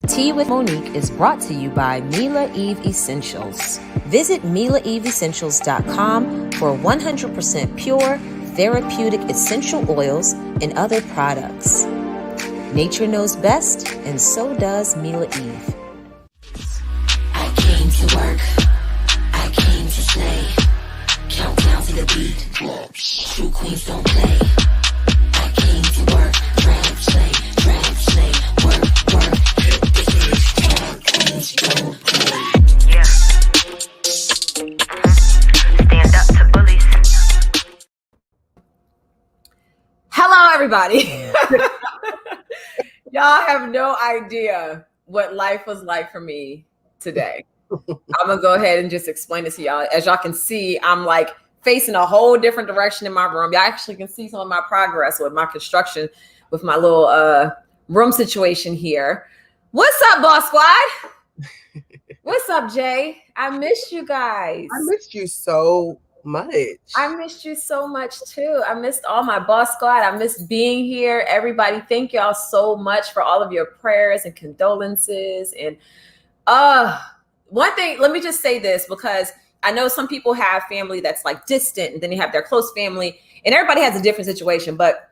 Tea with Monique is brought to you by Mila Eve Essentials. Visit MilaEveEssentials.com for 100% pure, therapeutic essential oils and other products. Nature knows best, and so does Mila Eve. I came to work. I came to slay. Countdown to the beat. True queens don't play. I came to work. Drag, slay, work, work. Don't play. Yeah. Stand up to bullies. Hello, everybody. Y'all have no idea what life was like for me today. I'm going to go ahead and just explain it to y'all. As y'all can see, I'm like facing a whole different direction in my room. Y'all actually can see some of my progress with my construction, with my little room situation here. What's up, Boss Squad? What's up, Jay? I missed you guys. I missed you so much. I missed you so much too. I missed all my Boss Squad. I missed being here. Everybody, thank y'all so much for all of your prayers and condolences. And one thing, let me just say this, because I know some people have family that's like distant, and then they have their close family, and everybody has a different situation. But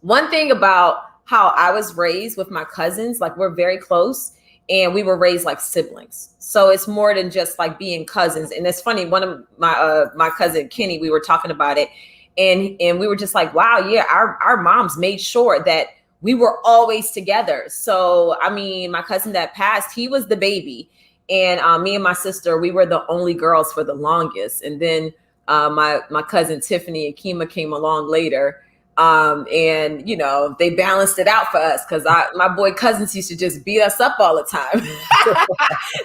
one thing about how I was raised with my cousins, like we're very close, and we were raised like siblings. So it's more than just like being cousins. And it's funny, one of my cousin Kenny, we were talking about it, and we were just like, wow, yeah, our moms made sure that we were always together. So I mean, my cousin that passed, he was the baby, and me and my sister, we were the only girls for the longest. And then my cousin Tiffany and Kima came along later. And you know, they balanced it out for us, because my boy cousins used to just beat us up all the time.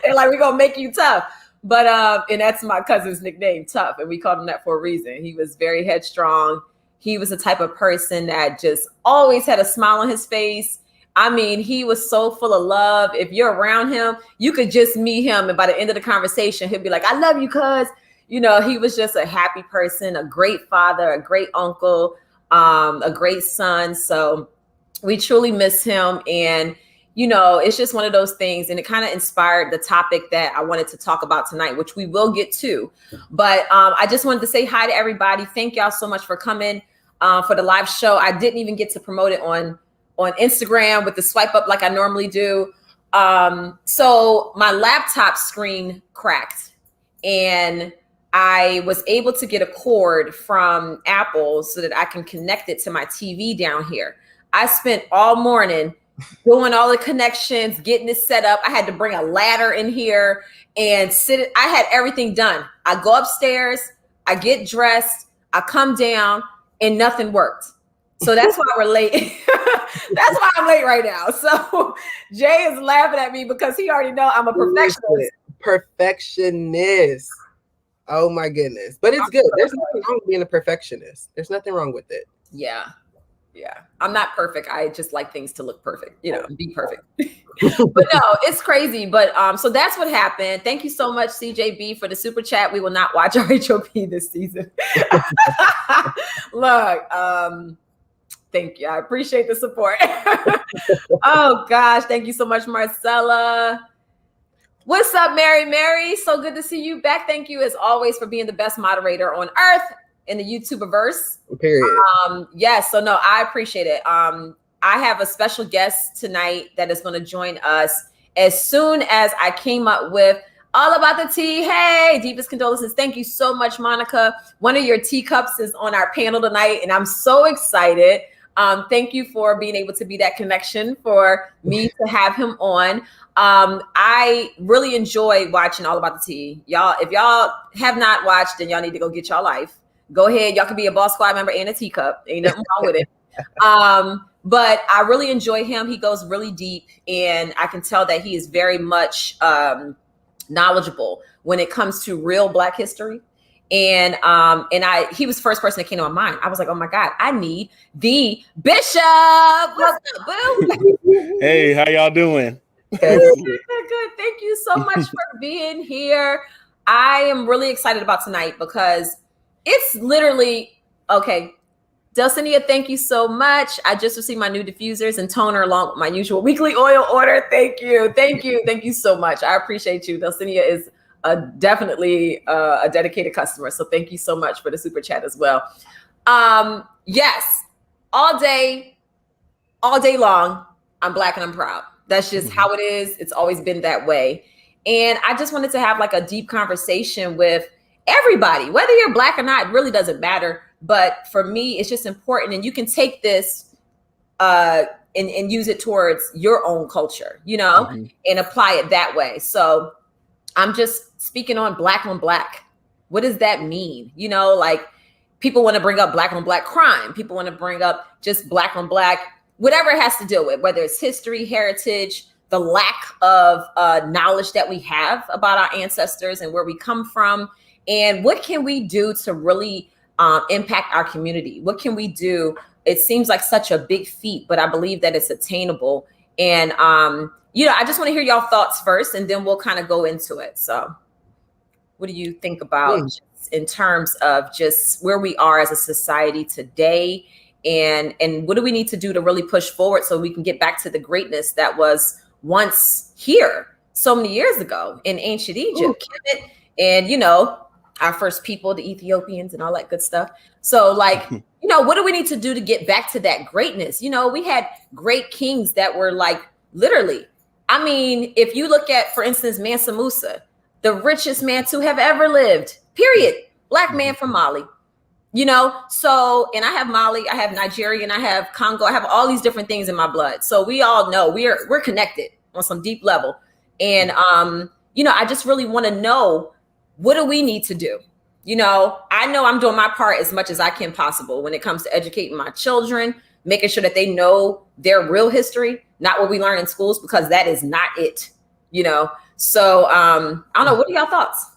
They're like, we're gonna make you tough. But and that's my cousin's nickname, Tough, and we called him that for a reason. He was very headstrong. He was the type of person that just always had a smile on his face. I mean, he was so full of love. If you're around him, you could just meet him, and by the end of the conversation, he'll be like, I love you, cuz. You know, he was just a happy person, a great father, a great uncle, a great son. So we truly miss him. And, you know, it's just one of those things. And it kind of inspired the topic that I wanted to talk about tonight, which we will get to. But I just wanted to say hi to everybody. Thank y'all so much for coming for the live show. I didn't even get to promote it on Instagram with the swipe up like I normally do. So my laptop screen cracked, and I was able to get a cord from Apple so that I can connect it to my TV down here. I spent all morning doing all the connections, getting it set up. I had to bring a ladder in here and sit. I had everything done. I go upstairs, I get dressed, I come down, and nothing worked. So that's why we're late. That's why I'm late right now. So Jay is laughing at me because he already know I'm a perfectionist. Perfectionist. Oh my goodness. But it's good. There's nothing wrong with being a perfectionist. There's nothing wrong with it. Yeah. I'm not perfect. I just like things to look perfect, you know, be perfect. But no, it's crazy. But so that's what happened. Thank you so much, CJB, for the super chat. We will not watch our HOP this season. Look, thank you. I appreciate the support. Oh gosh, thank you so much, Marcella. What's up, Mary? So good to see you back. Thank you, as always, for being the best moderator on earth in the YouTuberverse. Period. Yes. So no, I appreciate it. I have a special guest tonight that is going to join us as soon as I came up with all about the tea. Hey, deepest condolences. Thank you so much, Monica. One of your teacups is on our panel tonight, and I'm so excited. Thank you for being able to be that connection for me to have him on. I really enjoy watching All About the Tea. Y'all, if y'all have not watched, then y'all need to go get y'all life. Go ahead. Y'all can be a Boss Squad member and a teacup. Ain't nothing wrong with it. But I really enjoy him. He goes really deep, and I can tell that he is very much knowledgeable when it comes to real Black history. And he was the first person that came to my mind. I was like, oh my God, I need the Bishop. What's up, boo? Hey, how y'all doing? Good. Thank you so much for being here. I am really excited about tonight because it's literally, okay, Delcinia, thank you so much. I just received my new diffusers and toner along with my usual weekly oil order. Thank you. Thank you. Thank you so much. I appreciate you. Delcinia is definitely a dedicated customer. So thank you so much for the super chat as well. Yes, all day long, I'm Black and I'm proud. That's just how it is. It's always been that way. And I just wanted to have like a deep conversation with everybody, whether you're Black or not, it really doesn't matter. But for me, it's just important. And you can take this and use it towards your own culture, you know, and apply it that way. So I'm just speaking on Black. What does that mean? You know, like people want to bring up Black on Black crime. People want to bring up just Black on Black, whatever it has to do with, whether it's history, heritage, the lack of knowledge that we have about our ancestors and where we come from. And what can we do to really impact our community? What can we do? It seems like such a big feat, but I believe that it's attainable. And, you know, I just want to hear y'all thoughts first, and then we'll kind of go into it. So what do you think about in terms of just where we are as a society today? And what do we need to do to really push forward so we can get back to the greatness that was once here so many years ago in ancient Egypt? And, you know, our first people, the Ethiopians and all that good stuff. So like, you know, what do we need to do to get back to that greatness? You know, we had great kings that were like, literally, I mean, if you look at, for instance, Mansa Musa, the richest man to have ever lived, period. Black man from Mali, you know? So, and I have Mali, I have Nigeria, and I have Congo. I have all these different things in my blood. So we all know we're connected on some deep level. And, you know, I just really want to know, what do we need to do? You know I'm doing my part as much as I can possible when it comes to educating my children, making sure that they know their real history, not what we learn in schools, because that is not it, you know? So I don't know. What are y'all thoughts?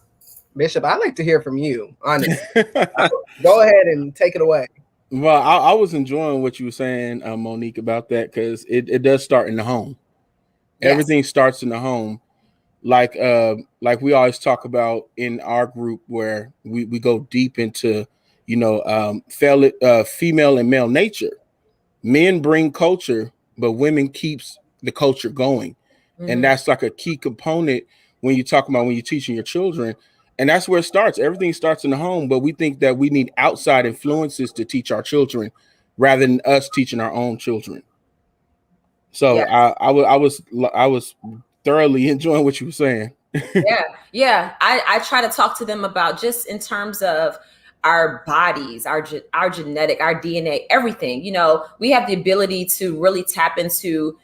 Bishop, I'd like to hear from you, honestly. Go ahead and take it away. Well, I was enjoying what you were saying, Monique, about that, because it does start in the home. Yes. Everything starts in the home. Like we always talk about in our group, where we go deep into, you know, female and male nature. Men bring culture, but women keeps the culture going. And that's like a key component when you talk about when you're teaching your children. And that's where it starts. Everything starts in the home, but we think that we need outside influences to teach our children rather than us teaching our own children. So yes. I was thoroughly enjoying what you were saying. Yeah. I try to talk to them about just in terms of our bodies, our genetic, our DNA, everything. You know, we have the ability to really tap into,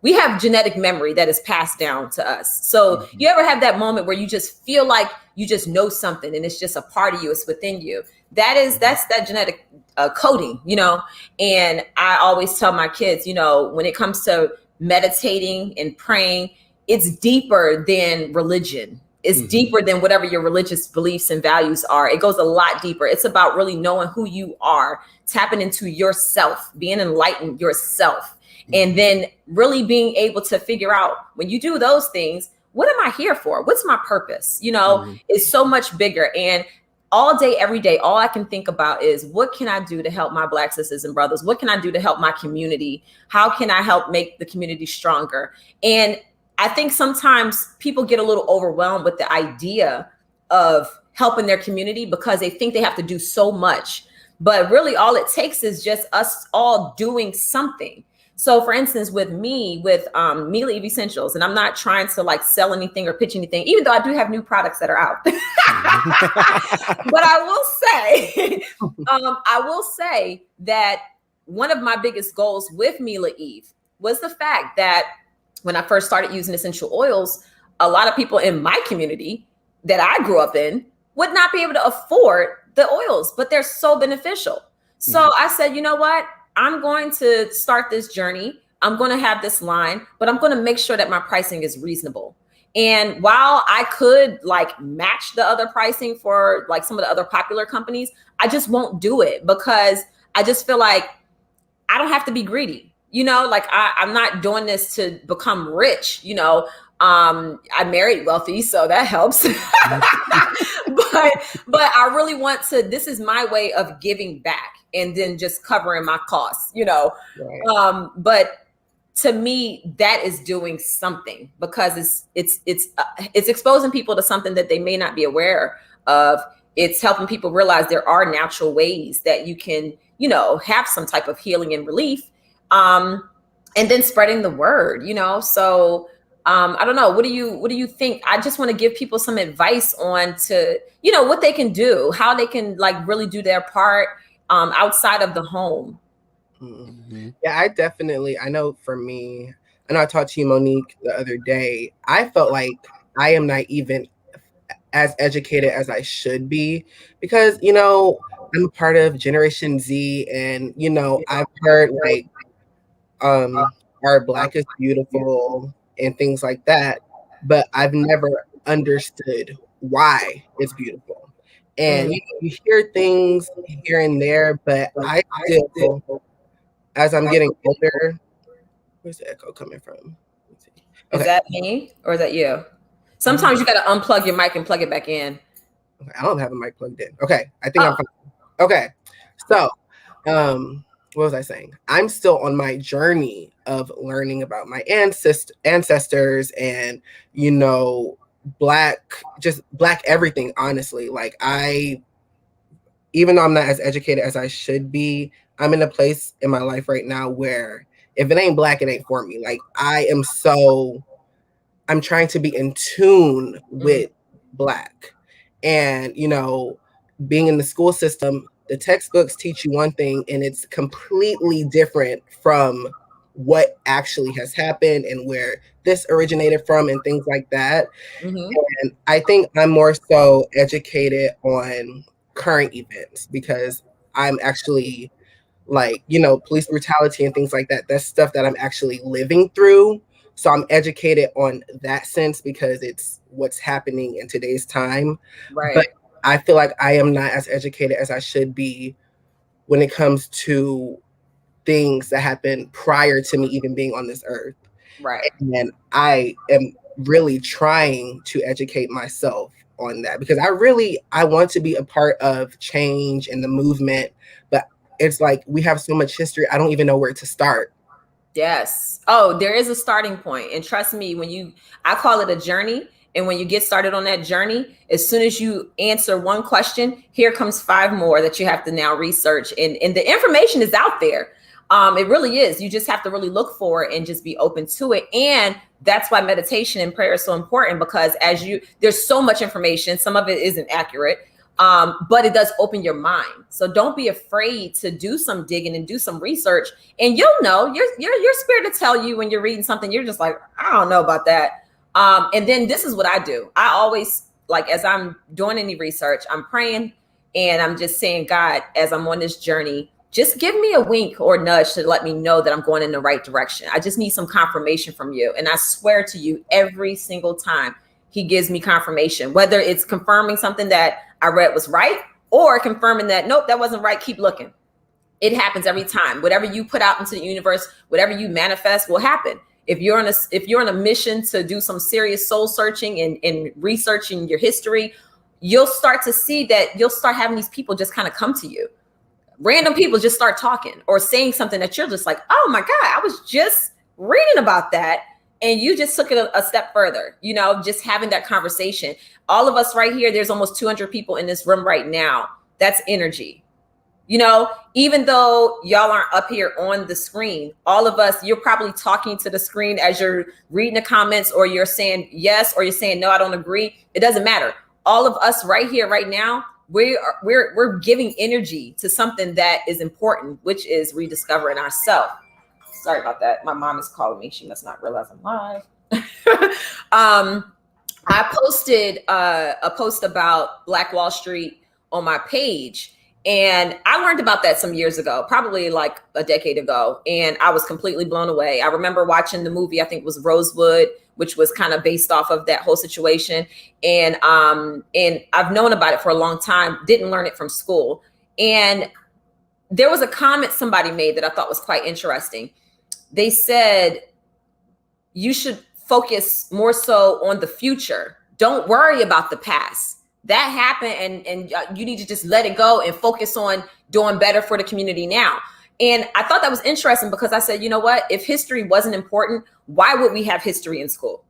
we have genetic memory that is passed down to us. So you ever have that moment where you just feel like you just know something and it's just a part of you, it's within you. That's that genetic coding, you know. And I always tell my kids, you know, when it comes to meditating and praying, it's deeper than religion. It's deeper than whatever your religious beliefs and values are. It goes a lot deeper. It's about really knowing who you are, tapping into yourself, being enlightened yourself, and then really being able to figure out, when you do those things, what am I here for? What's my purpose? You know, it's so much bigger. And all day, every day, all I can think about is, what can I do to help my Black sisters and brothers? What can I do to help my community? How can I help make the community stronger? And I think sometimes people get a little overwhelmed with the idea of helping their community because they think they have to do so much. But really all it takes is just us all doing something. So for instance, with me, with Mila Eve Essentials, and I'm not trying to like sell anything or pitch anything, even though I do have new products that are out. But I will say that one of my biggest goals with Mila Eve was the fact that when I first started using essential oils, a lot of people in my community that I grew up in would not be able to afford the oils, but they're so beneficial. So I said, you know what? I'm going to start this journey. I'm going to have this line, but I'm going to make sure that my pricing is reasonable. And while I could like match the other pricing for like some of the other popular companies, I just won't do it because I just feel like I don't have to be greedy. You know, like I'm not doing this to become rich, you know. I married wealthy, so that helps. but I really want to, this is my way of giving back. and then just covering my costs, Right. But to me, that is doing something, because it's exposing people to something that they may not be aware of. It's helping people realize there are natural ways that you can, have some type of healing and relief, and then spreading the word. So I don't know. What do you think? I just want to give people some advice on to, what they can do, how they can like really do their part outside of the home. Mm-hmm. Yeah, I know for me, I know I talked to you, Monique, the other day. I felt like I am not even as educated as I should be, because, I'm a part of Generation Z, and, I've heard like, our Black is beautiful and things like that, but I've never understood why it's beautiful. And you hear things here and there, but I still, as I'm getting older, where's the echo coming from? Is that me or is that you? Sometimes you got to unplug your mic and plug it back in. Okay, I don't have a mic plugged in. Okay, I think I'm fine. Okay, so what was I saying? I'm still on my journey of learning about my ancestors and, Black everything, honestly. Like, even though I'm not as educated as I should be, I'm in a place in my life right now where if it ain't Black, it ain't for me. Like, I'm trying to be in tune with Black. And, being in the school system, the textbooks teach you one thing and it's completely different from what actually has happened and where this originated from and things like that. And I think I'm more so educated on current events because I'm actually like, police brutality and things like that. That's stuff that I'm actually living through. So I'm educated on that sense because it's what's happening in today's time. Right. But I feel like I am not as educated as I should be when it comes to things that happened prior to me even being on this earth. Right. And I am really trying to educate myself on that because I want to be a part of change and the movement, but it's like we have so much history, I don't even know where to start. Yes. Oh, there is a starting point. And trust me, I call it a journey. And when you get started on that journey, as soon as you answer one question, here comes 5 more that you have to now research. And the information is out there. It really is. You just have to really look for it and just be open to it. And that's why meditation and prayer is so important, because there's so much information. Some of it isn't accurate, but it does open your mind. So don't be afraid to do some digging and do some research. And you'll know your spirit will tell you when you're reading something, you're just like, I don't know about that. And then this is what I do. I always, like, as I'm doing any research, I'm praying and I'm just saying, God, as I'm on this journey, just give me a wink or nudge to let me know that I'm going in the right direction. I just need some confirmation from you. And I swear to you, every single time he gives me confirmation, whether it's confirming something that I read was right or confirming that, nope, that wasn't right. Keep looking. It happens every time. Whatever you put out into the universe, whatever you manifest will happen. If you're on a mission to do some serious soul searching and researching your history, you'll start to see that you'll start having these people just kind of come to you. Random people just start talking or saying something that you're just like, oh my God, I was just reading about that. And you just took it a step further, just having that conversation. All of us right here, there's almost 200 people in this room right now. That's energy. Even though y'all aren't up here on the screen, all of us, you're probably talking to the screen as you're reading the comments, or you're saying yes, or you're saying no, I don't agree. It doesn't matter. All of us right here, right now, we're giving energy to something that is important, which is rediscovering ourselves. Sorry about that. My mom is calling me. She must not realize I'm live. I posted a post about Black Wall Street on my page. And I learned about that some years ago, probably like a decade ago. And I was completely blown away. I remember watching the movie, I think it was Rosewood, which was kind of based off of that whole situation. And I've known about it for a long time, didn't learn it from school. And there was a comment somebody made that I thought was quite interesting. They said, you should focus more so on the future. Don't worry about the past. That happened, and you need to just let it go and focus on doing better for the community now. And I thought that was interesting because I said, you know what? If history wasn't important, why would we have history in school?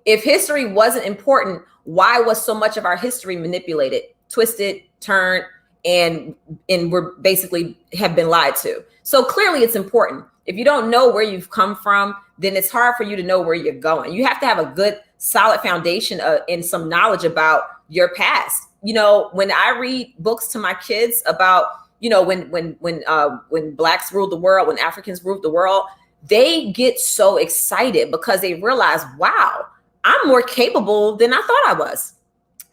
If history wasn't important, why was so much of our history manipulated, twisted, turned, and we're basically have been lied to? So clearly it's important. If you don't know where you've come from, then it's hard for you to know where you're going. You have to have a good, solid foundation and some knowledge about your past. You know, when I read books to my kids about, you know, when Blacks ruled the world, when Africans ruled the world, they get so excited because they realize, wow, I'm more capable than I thought I was.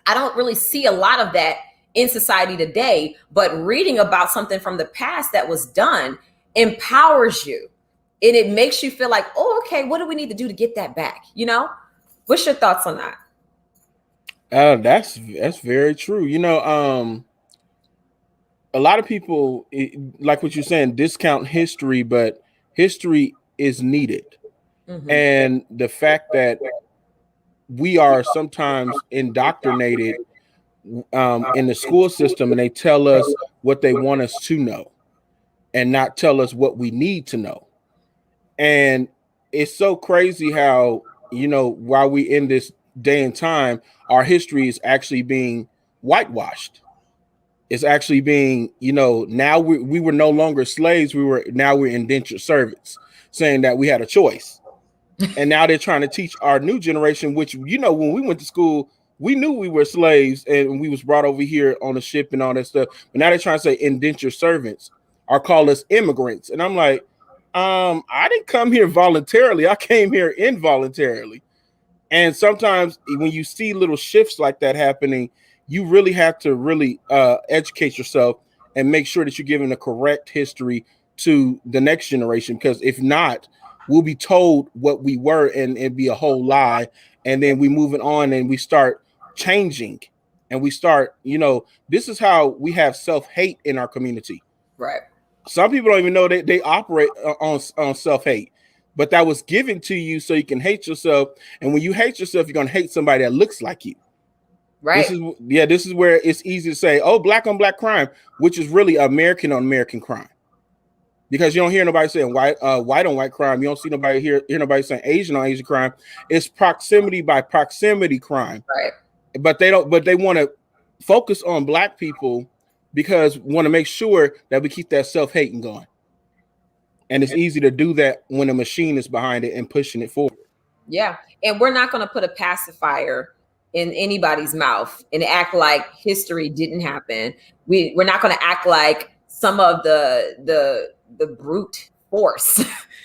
I don't really see a lot of that in society today, but reading about something from the past that was done empowers you. And it makes you feel like, oh, okay, what do we need to do to get that back? You know, what's your thoughts on that? That's very true. You know, a lot of people, like what you're saying, discount history, but history is needed. Mm-hmm. And the fact that we are sometimes indoctrinated in the school system, and they tell us what they want us to know and not tell us what we need to know. And it's so crazy how, you know, while we in this day and time, our history is actually being whitewashed. It's actually being, you know, now we were no longer slaves. Now we're indentured servants, saying that we had a choice. And now they're trying to teach our new generation, which, you know, when we went to school, we knew we were slaves and we was brought over here on a ship and all that stuff. But now they're trying to say indentured servants or call us immigrants. And I'm like, I didn't come here voluntarily. I came here involuntarily. And sometimes when you see little shifts like that happening, you really have to really educate yourself and make sure that you're giving the correct history to the next generation. Because if not, we'll be told what we were and it'd be a whole lie. And then we moving on and we start changing and we start, you know, this is how we have self-hate in our community. Right. Some people don't even know that they operate on self-hate, but that was given to you so you can hate yourself. And when you hate yourself, you're going to hate somebody that looks like you. Right. This is where it's easy to say, oh, black on black crime, which is really American on American crime. Because you don't hear nobody saying white on white crime. You don't see nobody hear nobody saying Asian on Asian crime. It's proximity by proximity crime. Right. But they want to focus on black people because we want to make sure that we keep that self-hating going. And it's easy to do that when a machine is behind it and pushing it forward. Yeah. And we're not going to put a pacifier in anybody's mouth and act like history didn't happen. We're not going to act like some of the brute force,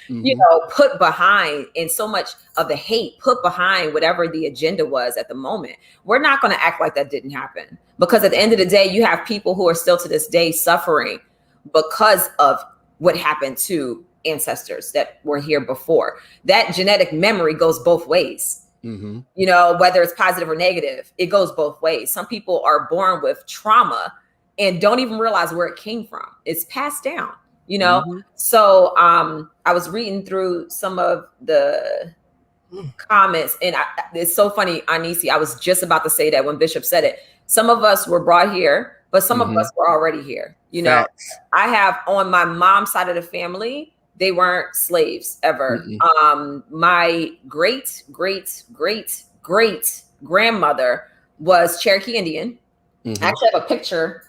mm-hmm. you know, put behind, and so much of the hate put behind whatever the agenda was at the moment. We're not going to act like that didn't happen, because at the end of the day, you have people who are still to this day suffering because of what happened to ancestors that were here before. That genetic memory goes both ways. Mm-hmm. You know, whether it's positive or negative, it goes both ways. Some people are born with trauma and don't even realize where it came from. It's passed down, you know? Mm-hmm. So I was reading through some of the comments, and it's so funny, Anisi, I was just about to say that when Bishop said it. Some of us were brought here, but some mm-hmm. of us were already here. You know, facts. I have on my mom's side of the family, they weren't slaves ever. Mm-hmm. My great grandmother was Cherokee Indian. Mm-hmm. I actually have a picture.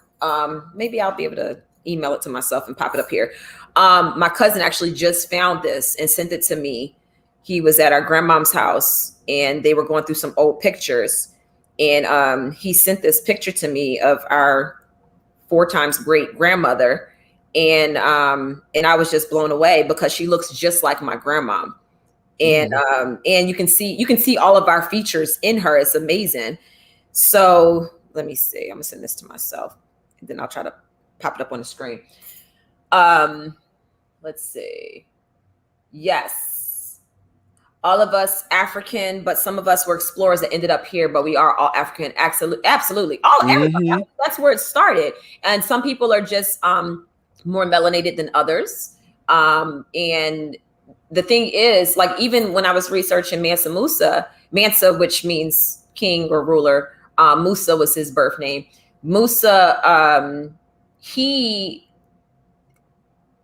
Maybe I'll be able to email it to myself and pop it up here. My cousin actually just found this and sent it to me. He was at our grandmom's house and they were going through some old pictures. And he sent this picture to me of our 4 times great grandmother. And I was just blown away because she looks just like my grandma. And mm-hmm. And you can see all of our features in her. It's amazing. So let me see. I'm gonna send this to myself, and then I'll try to pop it up on the screen. Let's see. Yes, all of us African, but some of us were explorers that ended up here. But we are all African. Absolutely, everybody. Mm-hmm. That's where it started. And some people are just more melanated than others. And the thing is, like, even when I was researching Mansa Musa, Mansa, which means king or ruler, Musa was his birth name. Musa, he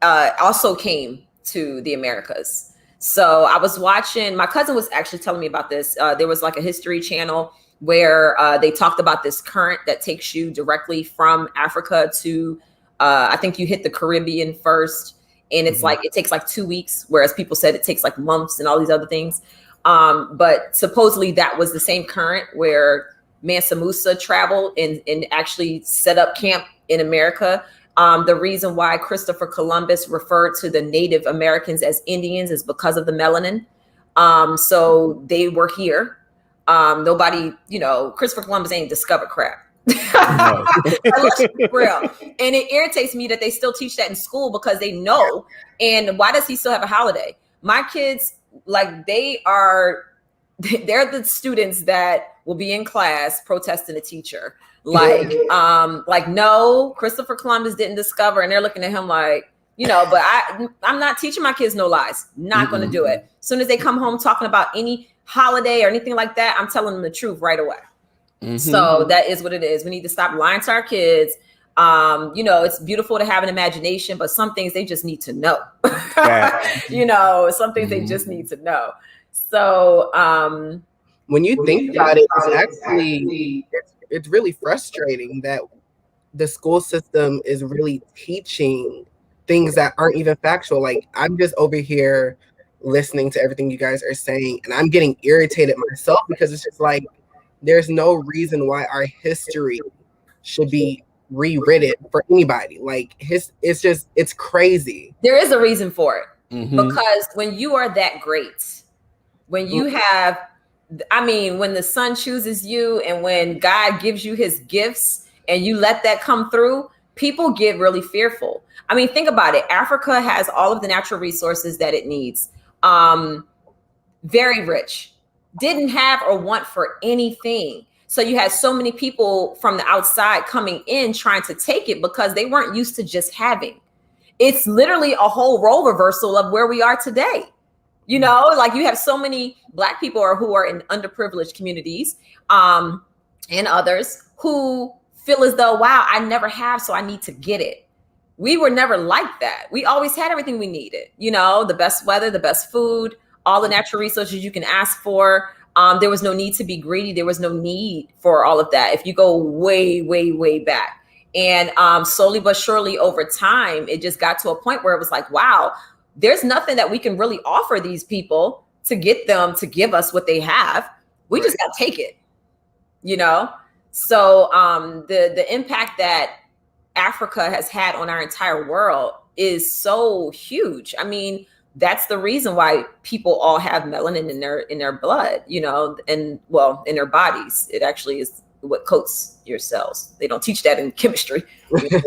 also came to the Americas. So I was watching, my cousin was actually telling me about this. There was like a history channel where they talked about this current that takes you directly from Africa to, I think you hit the Caribbean first. And it's like, it takes like 2 weeks, whereas people said it takes like months and all these other things. But supposedly that was the same current where Mansa Musa traveled and actually set up camp in America. The reason why Christopher Columbus referred to the Native Americans as Indians is because of the melanin. So they were here. Nobody, Christopher Columbus ain't discovered crap. Let's be real. And it irritates me that they still teach that in school because they know. And why does he still have a holiday? My kids, like, they're the students that will be in class protesting a teacher. Like, no, Christopher Columbus didn't discover, and they're looking at him like, but I'm not teaching my kids no lies. Not going to do it. As soon as they come home talking about any holiday or anything like that, I'm telling them the truth right away. So that is what it is. We need to stop lying to our kids. It's beautiful to have an imagination, but some things they just need to know. Some things they just need to know. So when you think about it, it's really frustrating that the school system is really teaching things that aren't even factual. Like, I'm just over here listening to everything you guys are saying, and I'm getting irritated myself because it's just like, there's no reason why our history should be rewritten for anybody. Like, it's crazy. There is a reason for it, because when you are that great, when you have, when the son chooses you and when God gives you his gifts and you let that come through, people get really fearful. Think about it. Africa has all of the natural resources that it needs. Very rich. Didn't have or want for anything. So you had so many people from the outside coming in trying to take it because they weren't used to just having. It's literally a whole role reversal of where we are today. Like, you have so many Black people who are in underprivileged communities and others who feel as though, wow, I never have, so I need to get it. We were never like that. We always had everything we needed, the best weather, the best food, all the natural resources you can ask for. There was no need to be greedy. There was no need for all of that. If you go way, way, way back. And slowly but surely over time, it just got to a point where it was like, wow, there's nothing that we can really offer these people to get them to give us what they have. We just got to take it, So the impact that Africa has had on our entire world is so huge. That's the reason why people all have melanin in their blood, and in their bodies. It actually is what coats your cells. They don't teach that in chemistry.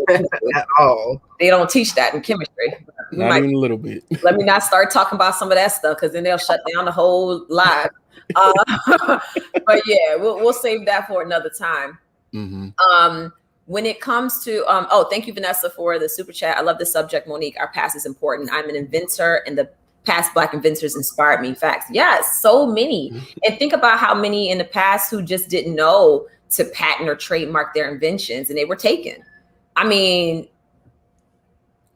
At all. They don't teach that in chemistry. Not even a little bit. Let me not start talking about some of that stuff, because then they'll shut down the whole live. But yeah, we'll save that for another time. When it comes to, thank you, Vanessa, for the super chat. I love the subject, Monique. Our past is important. I'm an inventor, and the past Black inventors inspired me. Facts. Yes, so many. And think about how many in the past who just didn't know to patent or trademark their inventions, and they were taken.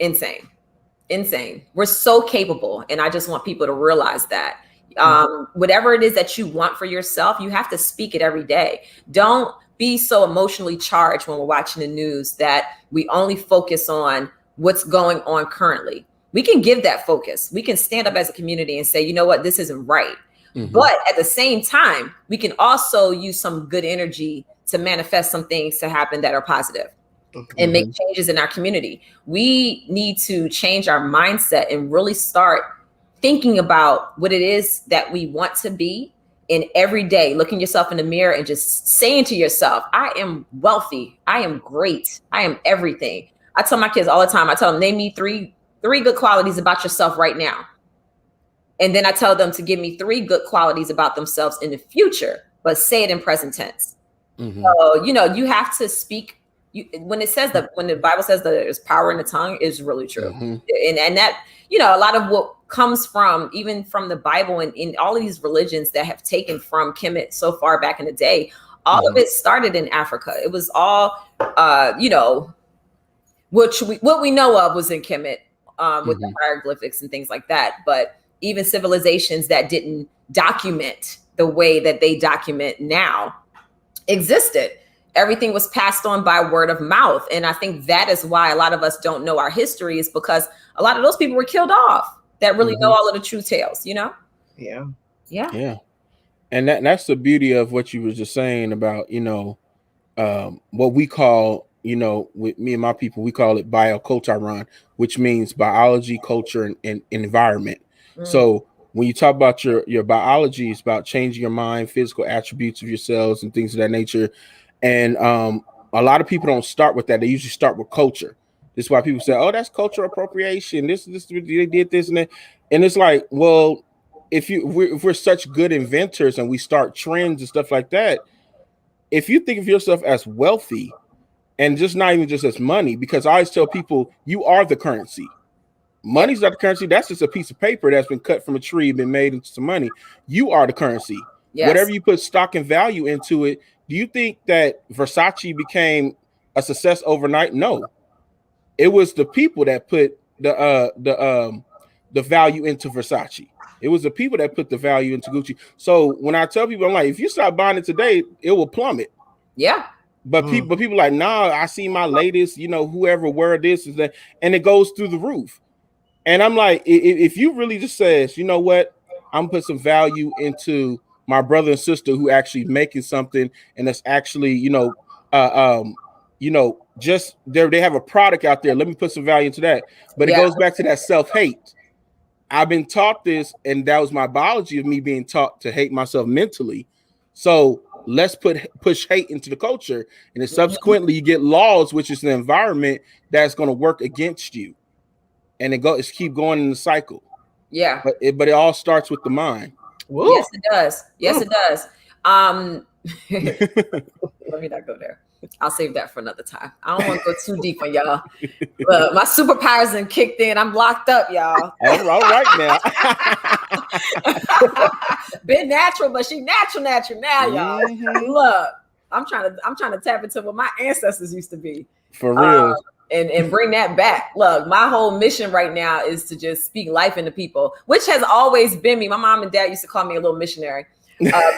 Insane. We're so capable, and I just want people to realize that. Whatever it is that you want for yourself, you have to speak it every day. Don't be so emotionally charged when we're watching the news that we only focus on what's going on currently. We can give that focus. We can stand up as a community and say, you know what, this isn't right. But at the same time, we can also use some good energy to manifest some things to happen that are positive and make changes in our community. We need to change our mindset and really start thinking about what it is that we want to be. And every day, looking yourself in the mirror and just saying to yourself, I am wealthy. I am great. I am everything. I tell my kids all the time, I tell them, name me three good qualities about yourself right now. And then I tell them to give me 3 good qualities about themselves in the future, but say it in present tense. So, you have to speak. When the Bible says that there's power in the tongue, is really true. And that, a lot of what comes from, even from the Bible and in all of these religions that have taken from Kemet so far back in the day, All of it started in Africa. It was all, you know, what we know of was in Kemet, with the hieroglyphics and things like that. But even civilizations that didn't document the way that they document now existed. Everything was passed on by word of mouth. And I think that is why a lot of us don't know our history, is because a lot of those people were killed off that really know all of the true tales, you know? Yeah. Yeah. Yeah. And that's the beauty of what you were just saying about, you know, what we call, you know, with me and my people, we call it bioculturon, which means biology, culture, and environment. So when you talk about your biology, it's about changing your mind, physical attributes of your cells and things of that nature. And a lot of people don't start with that. They usually start with culture. This is why people say, oh, that's cultural appropriation. This they did this and that. And it's like, well, if we're such good inventors and we start trends and stuff like that, if you think of yourself as wealthy, and just not even just as money, because I always tell people, you are the currency. Money's not the currency. That's just a piece of paper that's been cut from a tree and been made into some money. You are the currency. Yes. Whatever you put stock and value into it. Do you think that Versace became a success overnight? No. It was the people that put the value into Versace. It was the people that put the value into Gucci. So when I tell people, I'm like, if you start buying it today, it will plummet. Yeah. But people like, nah, I see my latest, you know, whoever wear this is that, and it goes through the roof. And I'm like, if you really just says, you know what, I'm put some value into my brother and sister who actually making something, and that's actually, you know, just they have a product out there. Let me put some value into that. But it goes back to that self-hate. I've been taught this, and that was my biology of me being taught to hate myself mentally. So let's push hate into the culture, and then subsequently you get laws, which is an environment that's going to work against you, and it's keep going in the cycle. Yeah, but it all starts with the mind. Woo. Yes, it does. Yes, it does. Let me not go there. I'll save that for another time. I don't want to go too deep on y'all. Look, my superpowers done kicked in. I'm locked up, y'all. All right now. Been natural, but she natural now, y'all. Look, I'm trying to tap into what my ancestors used to be. For real. And bring that back. Look, my whole mission right now is to just speak life into people, which has always been me. My mom and dad used to call me a little missionary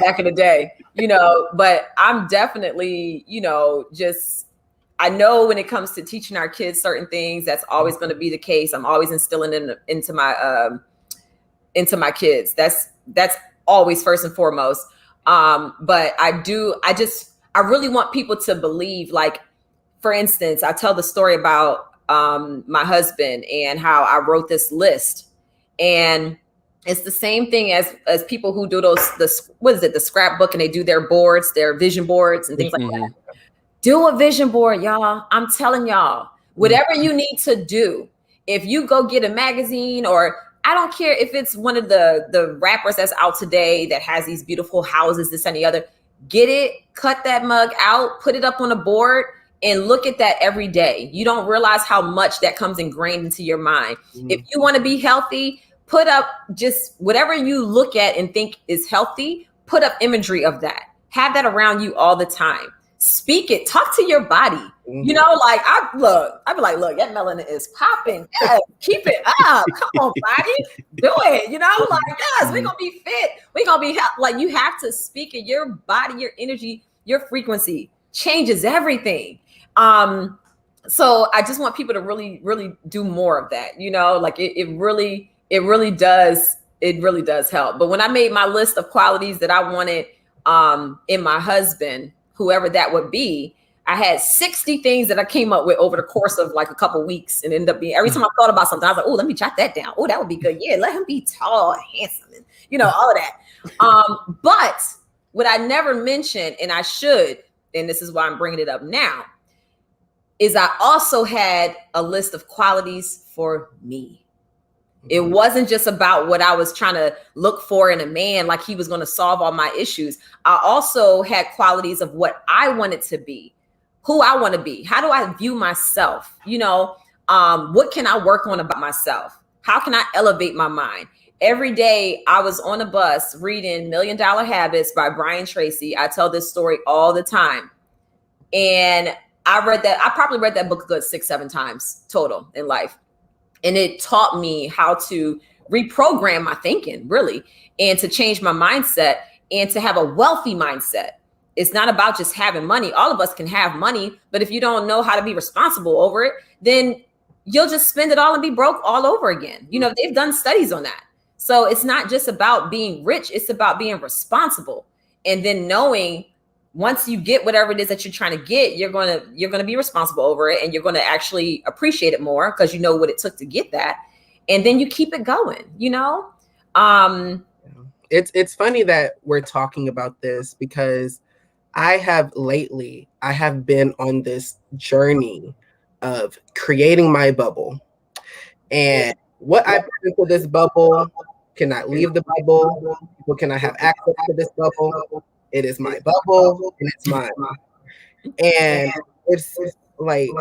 back in the day, you know, but I'm definitely, you know, I know when it comes to teaching our kids certain things, that's always going to be the case. I'm always instilling into my kids. That's always first and foremost. But I really want people to believe, like, for instance, I tell the story about my husband and how I wrote this list, and it's the same thing as people who do the scrapbook, and they do their boards, their vision boards and things like that. Do a vision board, y'all. I'm telling y'all, whatever you need to do. If you go get a magazine, or I don't care if it's one of the rappers that's out today that has these beautiful houses, this and the other, get it, cut that mug out, put it up on a board, and look at that every day. You don't realize how much that comes ingrained into your mind. If you want to be healthy, put up just whatever you look at and think is healthy, put up imagery of that. Have that around you all the time. Speak it, talk to your body. You know, like I'd be like, look, that melanin is popping. Yeah, keep it up. Come on, body. Do it. You know, like, yes, we're gonna be fit. We're gonna be like, you have to speak it. Your body, your energy, your frequency changes everything. So I just want people to really, really do more of that. You know, like it really does help. But when I made my list of qualities that I wanted in my husband, whoever that would be, I had 60 things that I came up with over the course of like a couple weeks, and ended up being, every time I thought about something, I was like, oh, let me jot that down. Oh, that would be good. Yeah, let him be tall, handsome, and you know, all of that. But what I never mentioned, and I should, and this is why I'm bringing it up now, is I also had a list of qualities for me. It wasn't just about what I was trying to look for in a man, like he was going to solve all my issues. I also had qualities of what I wanted to be, who I want to be. How do I view myself? You know, what can I work on about myself? How can I elevate my mind? Every day I was on a bus reading $1 Million Habits by Brian Tracy. I tell this story all the time. And I probably read that book a good 6-7 times total in life. And it taught me how to reprogram my thinking, really, and to change my mindset and to have a wealthy mindset. It's not about just having money. All of us can have money, but if you don't know how to be responsible over it, then you'll just spend it all and be broke all over again. You know, they've done studies on that. So it's not just about being rich, it's about being responsible. And then knowing once you get whatever it is that you're trying to get, you're going to be responsible over it, and you're going to actually appreciate it more because you know what it took to get that. And then you keep it going, you know? It's funny that we're talking about this because I have been on this journey of creating my bubble, and what I put into this bubble cannot leave the bubble. People cannot have access to this bubble. It is my bubble and it's mine. And it's like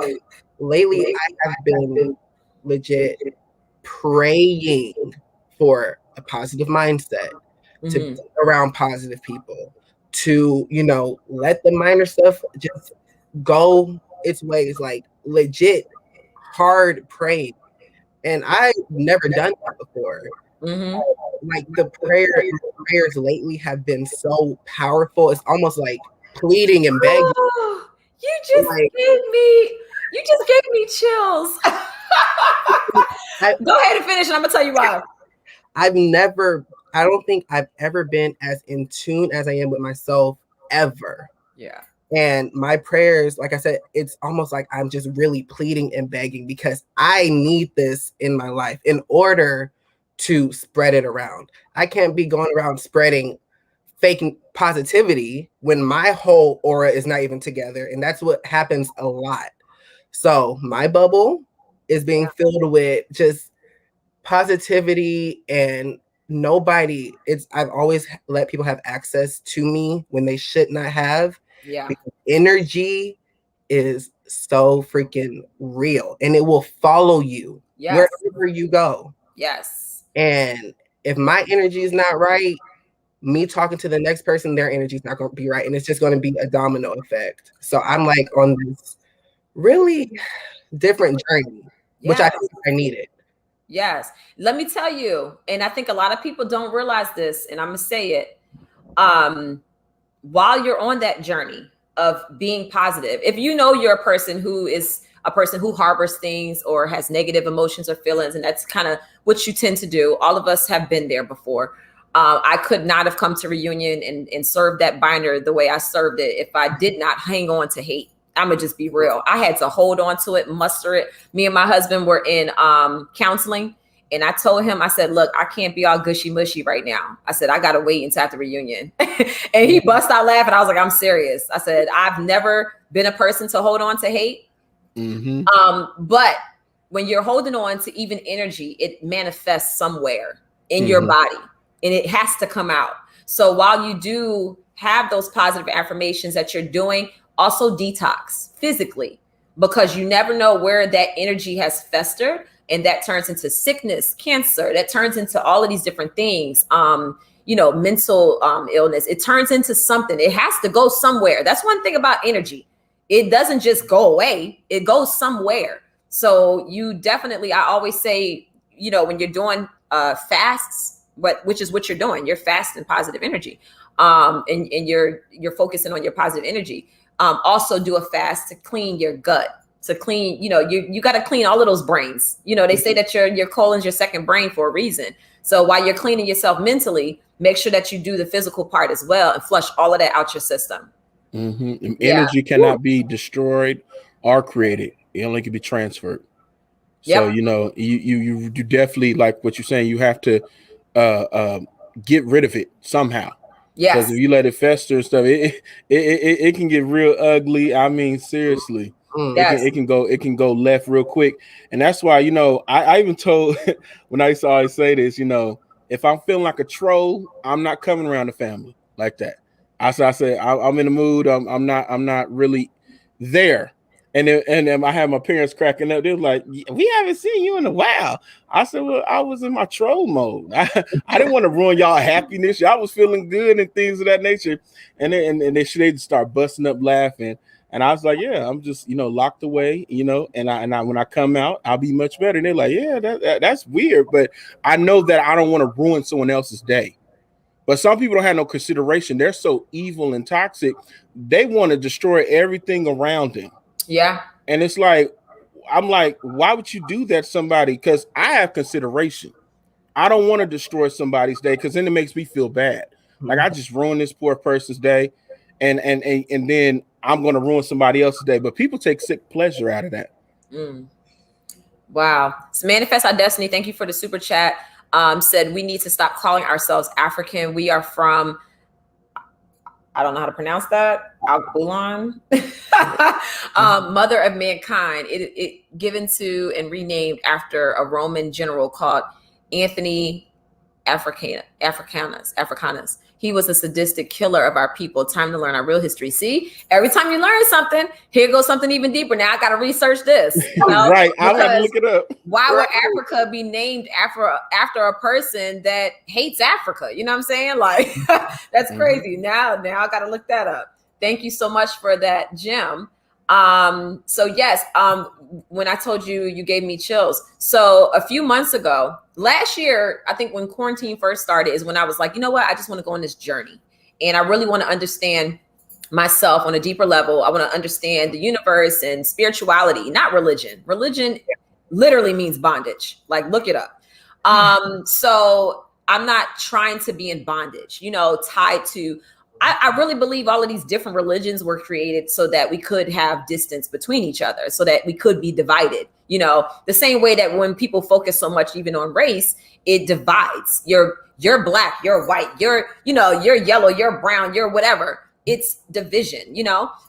lately I have been legit praying for a positive mindset, to be around positive people, to, you know, let the minor stuff just go its ways, like legit hard praying. And I've never done that before. Like the prayers lately have been so powerful. It's almost like pleading and begging. Oh, you just gave me chills. Go ahead and finish, and I'm gonna tell you why. I don't think I've ever been as in tune as I am with myself ever. Yeah. And my prayers, like I said, it's almost like I'm just really pleading and begging because I need this in my life in order to spread it around. I can't be going around spreading fake positivity when my whole aura is not even together. And that's what happens a lot. So my bubble is being filled with just positivity, and I've always let people have access to me when they should not have. Yeah. Because energy is so freaking real, and it will follow you wherever you go. Yes. And if my energy is not right, me talking to the next person, their energy is not going to be right. And it's just going to be a domino effect. So I'm like on this really different journey, which I think I needed. Yes. Let me tell you, and I think a lot of people don't realize this, and I'm going to say it. While you're on that journey of being positive, if you know you're a person who harbors things or has negative emotions or feelings, and that's kind of what you tend to do. All of us have been there before. I could not have come to Reunion and served that binder the way I served it if I did not hang on to hate. I'm gonna just be real. I had to hold on to it, muster it. Me and my husband were in counseling, and I told him, I said, look, I can't be all gushy mushy right now. I said, I gotta wait until after Reunion. And he bust out laughing. I was like, I'm serious. I said, I've never been a person to hold on to hate. But when you're holding on to even energy, it manifests somewhere in your body, and it has to come out. So while you do have those positive affirmations that you're doing, also detox physically, because you never know where that energy has festered, and that turns into sickness, cancer, that turns into all of these different things. Mental illness, it turns into something. It has to go somewhere. That's one thing about energy. It doesn't just go away. It goes somewhere. So you definitely, I always say, when you're doing fasts, which is what you're doing, you're fasting positive energy, and you're focusing on your positive energy. Also do a fast to clean your gut, to clean, you got to clean all of those brains. They say that your colon's your second brain for a reason. So while you're cleaning yourself mentally, make sure that you do the physical part as well and flush all of that out your system. Energy cannot be destroyed or created. It only can be transferred. So, you definitely, like what you're saying, you have to get rid of it somehow. Yes. Because if you let it fester and stuff, it can get real ugly. I mean, seriously. Yes. It can go left real quick. And that's why, I even told when I used to always say this, if I'm feeling like a troll, I'm not coming around the family like that. I said, I'm in the mood. I'm not really there. then I had my parents cracking up. They were like, "We haven't seen you in a while." I said, "Well, I was in my troll mode. I didn't want to ruin y'all happiness. Y'all was feeling good and things of that nature." And they should start busting up laughing. And I was like, "Yeah, I'm just locked away, And I when I come out, I'll be much better." And they're like, "Yeah, that's weird, but I know that I don't want to ruin someone else's day." But some people don't have no consideration. They're so evil and toxic. They want to destroy everything around them. Yeah. And it's like, I'm like, why would you do that to somebody? Because I have consideration. I don't want to destroy somebody's day because then it makes me feel bad. Like I just ruined this poor person's day, and then I'm going to ruin somebody else's day. But people take sick pleasure out of that. Wow. So Manifest Our Destiny, thank you for the super chat. Said we need to stop calling ourselves African. We are from, I don't know how to pronounce that, Al-Qulan, mother of mankind. It given to and renamed after a Roman general called Anthony Africanus. He was a sadistic killer of our people. Time to learn our real history. See, every time you learn something, here goes something even deeper. Now I got to research this. Right. I'll have to look it up. Why would Africa be named after a person that hates Africa? You know what I'm saying? Like, that's crazy. Now I got to look that up. Thank you so much for that, Jim. So yes, when I told you, you gave me chills. So a few months ago, last year, I think when quarantine first started is when I was like, you know what? I just want to go on this journey. And I really want to understand myself on a deeper level. I want to understand the universe and spirituality, not religion. Religion literally means bondage. Like, look it up. So I'm not trying to be in bondage, tied to, I really believe all of these different religions were created so that we could have distance between each other, so that we could be divided. The same way that when people focus so much even on race, it divides. You're black, you're white, you're yellow, you're brown, you're whatever. It's division,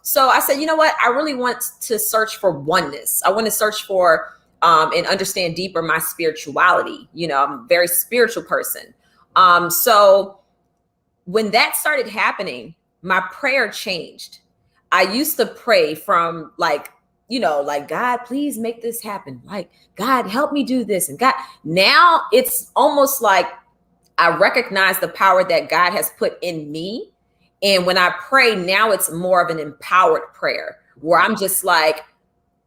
So I said, you know what? I really want to search for oneness. I want to search for and understand deeper my spirituality. I'm a very spiritual person. So when that started happening, my prayer changed. I used to pray from like, God, please make this happen. Like, God, help me do this. And God, now it's almost like I recognize the power that God has put in me. And when I pray now, it's more of an empowered prayer where I'm just like,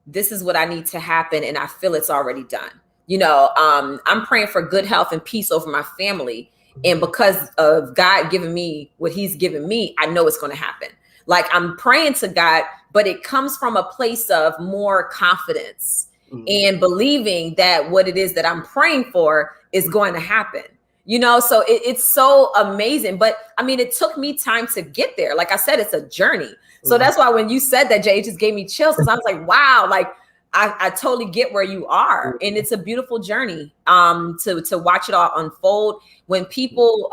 this is what I need to happen. And I feel it's already done. I'm praying for good health and peace over my family. And because of God giving me what he's given me, I know it's going to happen. Like, I'm praying to God, but it comes from a place of more confidence and believing that what it is that I'm praying for is going to happen. So it's so amazing. But I mean, it took me time to get there. Like I said, it's a journey. So that's why when you said that, Jay, it just gave me chills, because I was like, wow, like I totally get where you are. And it's a beautiful journey to watch it all unfold. When people,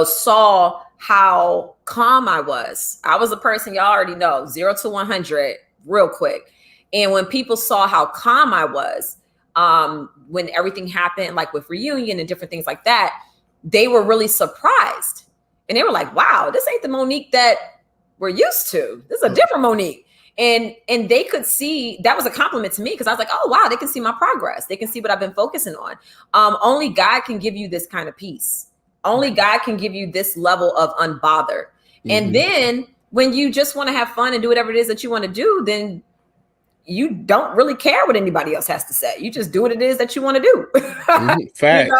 saw how calm I was a person, y'all already know, 0 to 100 real quick. And when people saw how calm I was, when everything happened, like with reunion and different things like that, they were really surprised. And they were like, wow, this ain't the Monique that we're used to. This is a different Monique. And they could see, that was a compliment to me, because I was like, oh, wow, they can see my progress. They can see what I've been focusing on. Only God can give you this kind of peace. Only God can give you this level of unbothered. And then when you just want to have fun and do whatever it is that you want to do, then you don't really care what anybody else has to say. You just do what it is that you want to do. Facts.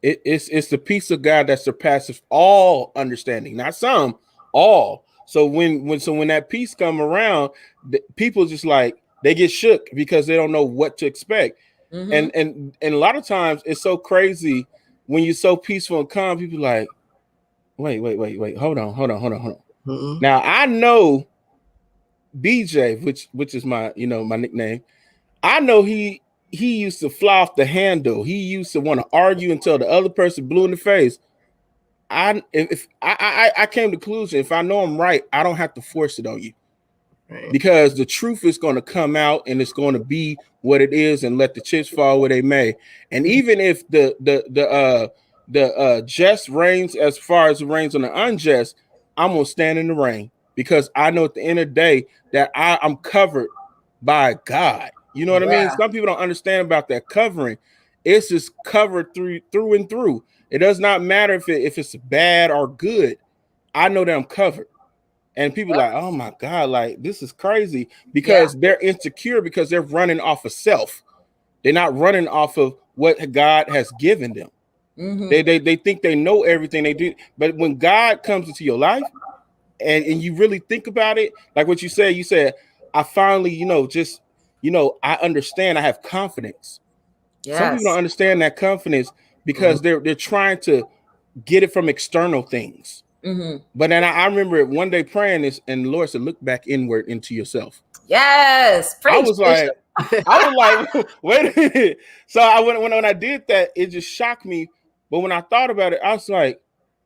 It's the peace of God that surpasses all understanding, not some, all. So when that peace come around, people just like, they get shook because they don't know what to expect. And a lot of times it's so crazy when you're so peaceful and calm, people like, wait, hold on. Now I know BJ, which is my my nickname. I know he used to fly off the handle. He used to want to argue until the other person blew in the face. I came to the conclusion, if I know I'm right, I don't have to force it on you, because the truth is going to come out and it's going to be what it is, and let the chips fall where they may. And even if the just reigns as far as it rains on the unjust, I'm gonna stand in the rain. because I know at the end of the day that I'm covered by God. You know what I mean? Some people don't understand about that covering. It's just covered through and through. It does not matter if it's bad or good. I know that I'm covered. And people are like, oh my God, like this is crazy, because they're insecure because they're running off of self. They're not running off of what God has given them. They think they know everything they do. But when God comes into your life and you really think about it, like what you said, I finally, I understand, I have confidence. Some people don't understand that confidence because they're trying to get it from external things. But then I remember one day praying this, and the Lord said, look back inward into yourself. Yes. I was like, wait a minute. So when I did that, it just shocked me. But when I thought about it, I was like,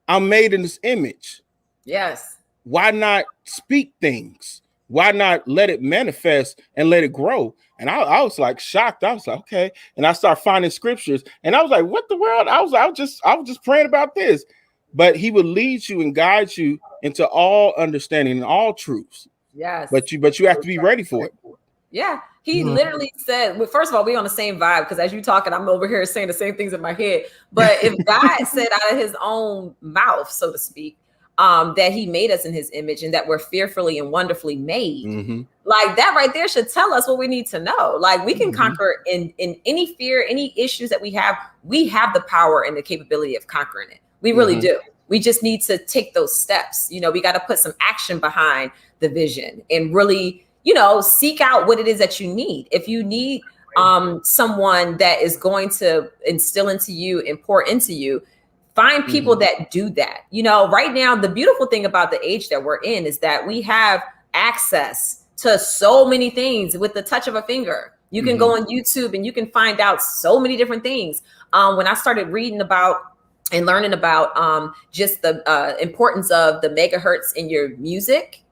I'm made in this image. Yes. Why not speak things? Why not let it manifest and let it grow? And I was like shocked. I was like, okay. And I started finding scriptures, and I was like, what the world? I was just praying about this. But he will lead you and guide you into all understanding and all truths. Yes. But you have to be ready for it. Yeah. He literally said, well, first of all, we on the same vibe, because as you talking, I'm over here saying the same things in my head. But if God said out of his own mouth, so to speak, that he made us in his image and that we're fearfully and wonderfully made, like that right there should tell us what we need to know. Like we can conquer in any fear, any issues that we have the power and the capability of conquering it. We really do. We just need to take those steps. You know, we got to put some action behind the vision and really, seek out what it is that you need. If you need someone that is going to instill into you and pour into you, find people that do that. Right now, the beautiful thing about the age that we're in is that we have access to so many things with the touch of a finger. You can go on YouTube and you can find out so many different things. When I started reading about and learning about just the importance of the megahertz in your music,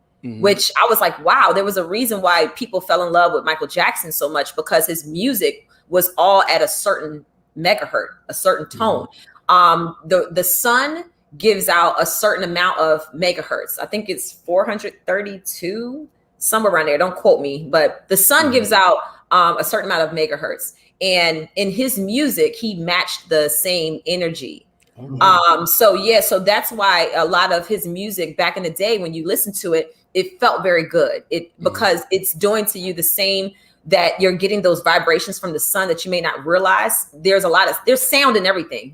which I was like, wow, there was a reason why people fell in love with Michael Jackson so much, because his music was all at a certain megahertz, a certain tone. The sun gives out a certain amount of megahertz. I think it's 432, somewhere around there. Don't quote me, but the sun gives out a certain amount of megahertz. And in his music, he matched the same energy. So that's why a lot of his music back in the day, when you listen to it, it felt very good. Because it's doing to you the same, that you're getting those vibrations from the sun that you may not realize. There's sound in everything,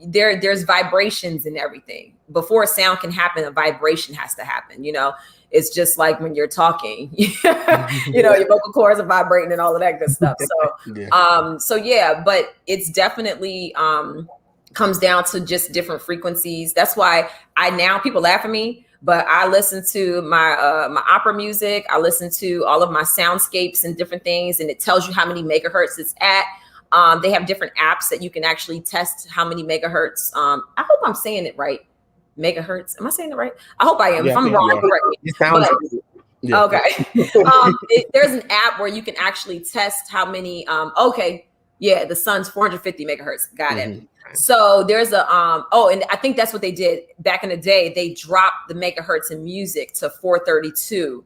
there's vibrations in everything. Before a sound can happen, a vibration has to happen. It's just like when you're talking, your vocal cords are vibrating and all of that good stuff. So, but it's definitely, comes down to just different frequencies. That's why people laugh at me, but I listen to my opera music. I listen to all of my soundscapes and different things, and it tells you how many megahertz it's at. They have different apps that you can actually test how many megahertz. I hope I'm saying it right. Megahertz. Am I saying it right? I hope I am. If I'm wrong, correct me. It sounds Yeah. Okay. There's an app where you can actually test how many. The sun's 450 megahertz. Got it. So there's a and I think that's what they did back in the day. They dropped the megahertz in music to 432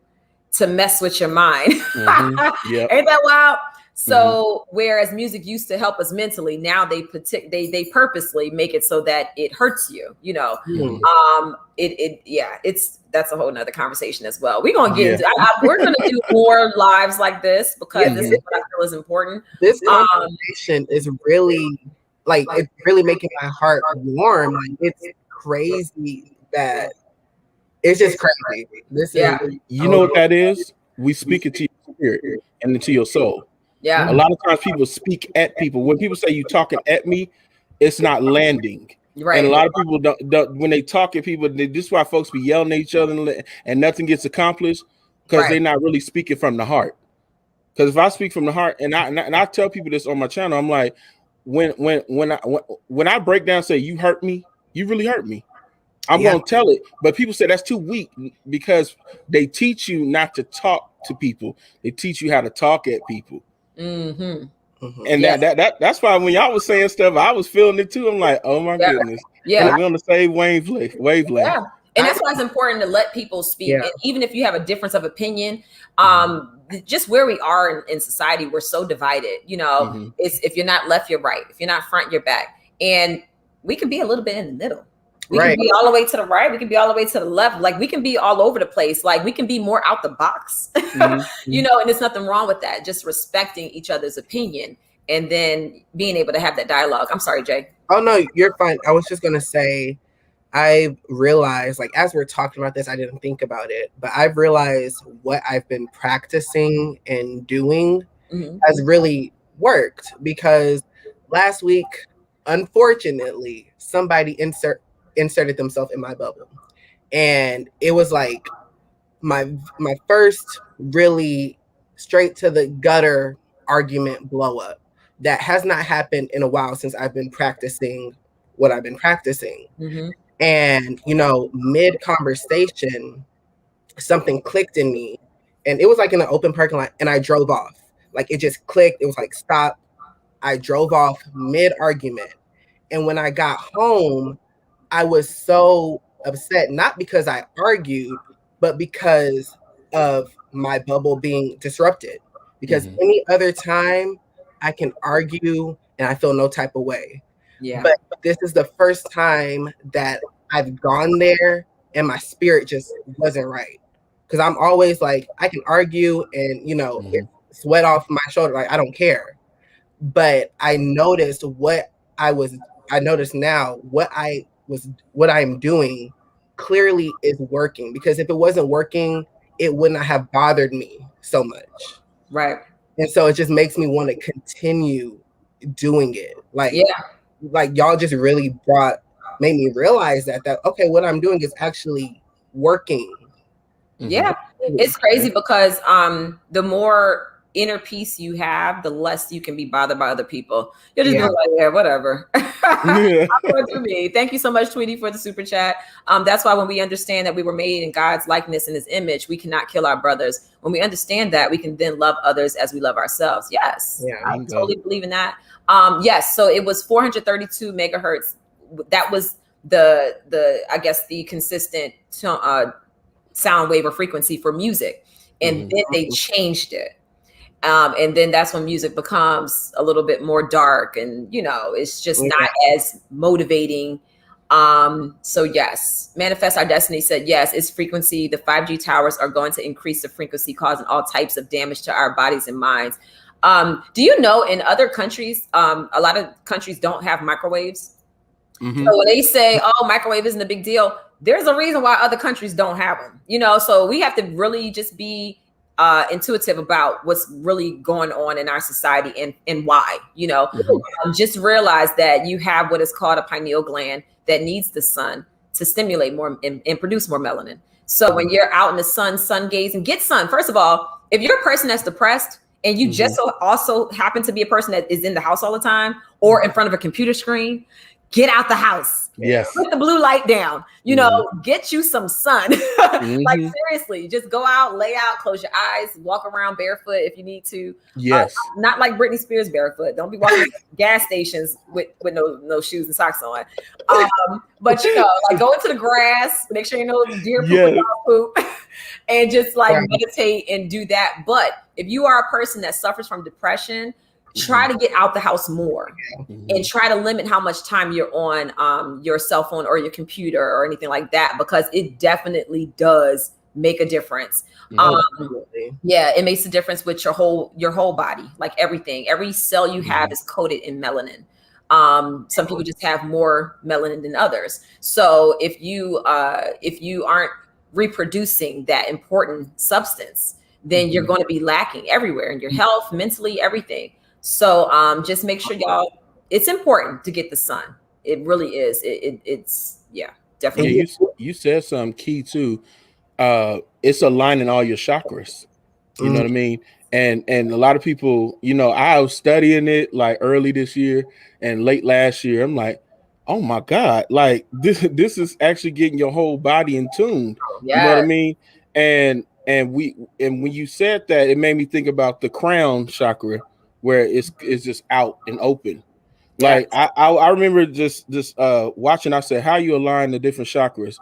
to mess with your mind. Ain't that wild? So whereas music used to help us mentally, now they purposely make it so that it hurts you. That's a whole nother conversation as well. We're gonna get into. We're gonna do more lives like this, because this is what I feel is important. This conversation is really it's really making my heart warm. Like, it's crazy that it's just crazy. You know what that is? We speak it to your spirit and into your soul. Yeah. A lot of times people speak at people. When people say you talking at me, it's not landing. Right. And a lot of people don't when they talk at people, this is why folks be yelling at each other and nothing gets accomplished, because they're not really speaking from the heart. Because if I speak from the heart, and I tell people this on my channel, I'm like, when I break down, say you hurt me, you really hurt me, I'm gonna tell it. But people say that's too weak, because they teach you not to talk to people. They teach you how to talk at people. And that's why when y'all was saying stuff, I was feeling it too. I'm like, oh my goodness. Yeah, we're on the same wavelength. And that's why it's important to let people speak. Yeah. And even if you have a difference of opinion, just where we are in society, we're so divided. You know, it's if you're not left, you're right. If you're not front, you're back. And we can be a little bit in the middle. We can be all the way to the right. We can be all the way to the left. Like we can be all over the place. Like we can be more out the box, you know, and there's nothing wrong with that. Just respecting each other's opinion and then being able to have that dialogue. I'm sorry, Jay. Oh, no, you're fine. I was just going to say, I realized, like, as we're talking about this, I didn't think about it, but I've realized what I've been practicing and doing has really worked, because last week, unfortunately, somebody inserted themselves in my bubble. And it was like my first really straight to the gutter argument blow up that has not happened in a while since I've been practicing what I've been practicing. And, you know, mid conversation, something clicked in me, and it was like in an open parking lot, and I drove off. Like it just clicked. It was like, stop. I drove off mid argument. And when I got home, I was so upset, not because I argued, but because of my bubble being disrupted. Because any other time I can argue and I feel no type of way. Yeah. But this is the first time that I've gone there and my spirit just wasn't right. Because I'm always like, I can argue and, you know, sweat off my shoulder. Like, I don't care. But I noticed now what I'm doing clearly is working, because if it wasn't working, it would not have bothered me so much. Right. And so it just makes me want to continue doing it. Like, like y'all just really made me realize that okay, what I'm doing is actually working. Yeah. It's crazy because the more inner peace you have, the less you can be bothered by other people. You're just like, yeah, whatever. To me. Thank you so much, Tweety, for the super chat. That's why when we understand that we were made in God's likeness and his image, we cannot kill our brothers. When we understand that, we can then love others as we love ourselves. Yes. Yeah, I totally believe in that. Yes. So it was 432 megahertz. That was the I guess the consistent sound wave or frequency for music. And then they changed it. And then that's when music becomes a little bit more dark and, you know, it's just not as motivating. So yes, Manifest Our Destiny said, yes, it's frequency. The 5G towers are going to increase the frequency, causing all types of damage to our bodies and minds. Do you know in other countries, a lot of countries don't have microwaves. So when they say, oh, microwave isn't a big deal, there's a reason why other countries don't have them, you know? So we have to really just be intuitive about what's really going on in our society and why, you know, just realize that you have what is called a pineal gland that needs the sun to stimulate more and produce more melanin. So when you're out in the sun gazing, get sun. First of all, if you're a person that's depressed and you just also happen to be a person that is in the house all the time or in front of a computer screen, get out the house. Yes. Put the blue light down, you know, get you some sun. Like seriously, just go out, lay out, close your eyes, walk around barefoot if you need to. Yes. Not like Britney Spears barefoot. Don't be walking to gas stations with no shoes and socks on. But you know, like go into the grass, make sure you know deer poop, and just like meditate and do that. But if you are a person that suffers from depression, try to get out the house more and try to limit how much time you're on your cell phone or your computer or anything like that, because it definitely does make a difference. Yeah, it makes a difference with your whole body, like everything. Every cell you have is coated in melanin. Some people just have more melanin than others. So if you aren't reproducing that important substance, then you're going to be lacking everywhere in your health, mentally, everything. So just make sure y'all, it's important to get the sun. It really is. It's definitely. Yeah, you said something key too. It's aligning all your chakras. You know what I mean? And a lot of people, you know, I was studying it like early this year and late last year. I'm like, oh my God, like this is actually getting your whole body in tune. You know what I mean? And when you said that, it made me think about the crown chakra, where it's just out and open. Like I remember just watching, I said, how you align the different chakras.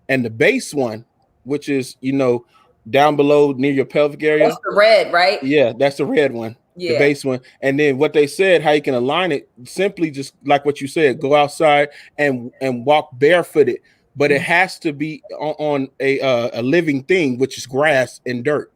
and the base one, which is, you know, down below near your pelvic area. That's the red, right? Yeah, that's the red one, the Yeah. base one. And then what they said, how you can align it, simply just like what you said, go outside and walk barefooted, but it has to be on a living thing, which is grass and dirt.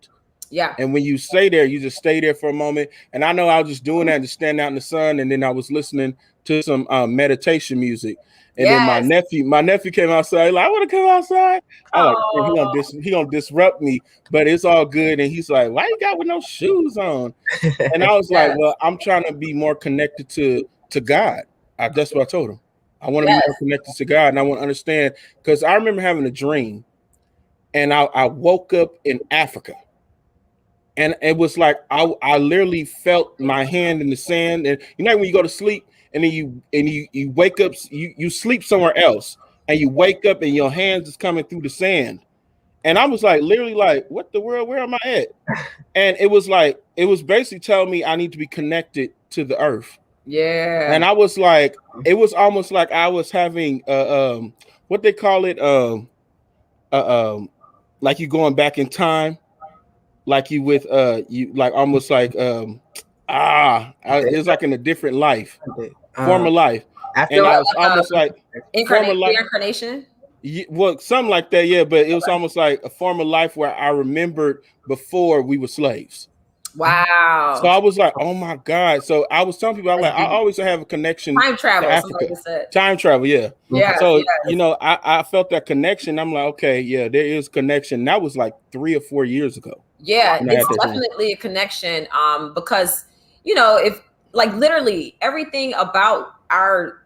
Yeah. And when you stay there, you just stay there for a moment. And I know I was just doing that, just standing out in the sun, and then I was listening to some meditation music. And then my nephew came outside. Like, I want to come outside. I'm like, he gonna disrupt me, but it's all good. And he's like, why you got with no shoes on? And I was like, well, I'm trying to be more connected to God. That's what I told him. I want to be more connected to God, and I want to understand, because I remember having a dream, and I woke up in Africa. And it was like I literally felt my hand in the sand. And you know when you go to sleep and then you wake up, you sleep somewhere else, and you wake up and your hands is coming through the sand. And I was like, literally like, what the world? Where am I at? And it was basically telling me I need to be connected to the earth. Yeah. And I was like, it was almost like I was having what they call it, like you going back in time. Like you with you like almost like it's like in a different life, former life, and I was almost like reincarnation. Well, something like that, yeah. But it was almost like a former life where I remembered before we were slaves. Wow. So I was like, oh my God. So I was telling people, I always have a connection. Time travel. To Africa. Time travel, yeah. Yeah. So you know, I felt that connection. I'm like, okay, yeah, there is connection. That was like 3 or 4 years ago. Yeah, it's definitely a connection. Because you know, if like literally everything about our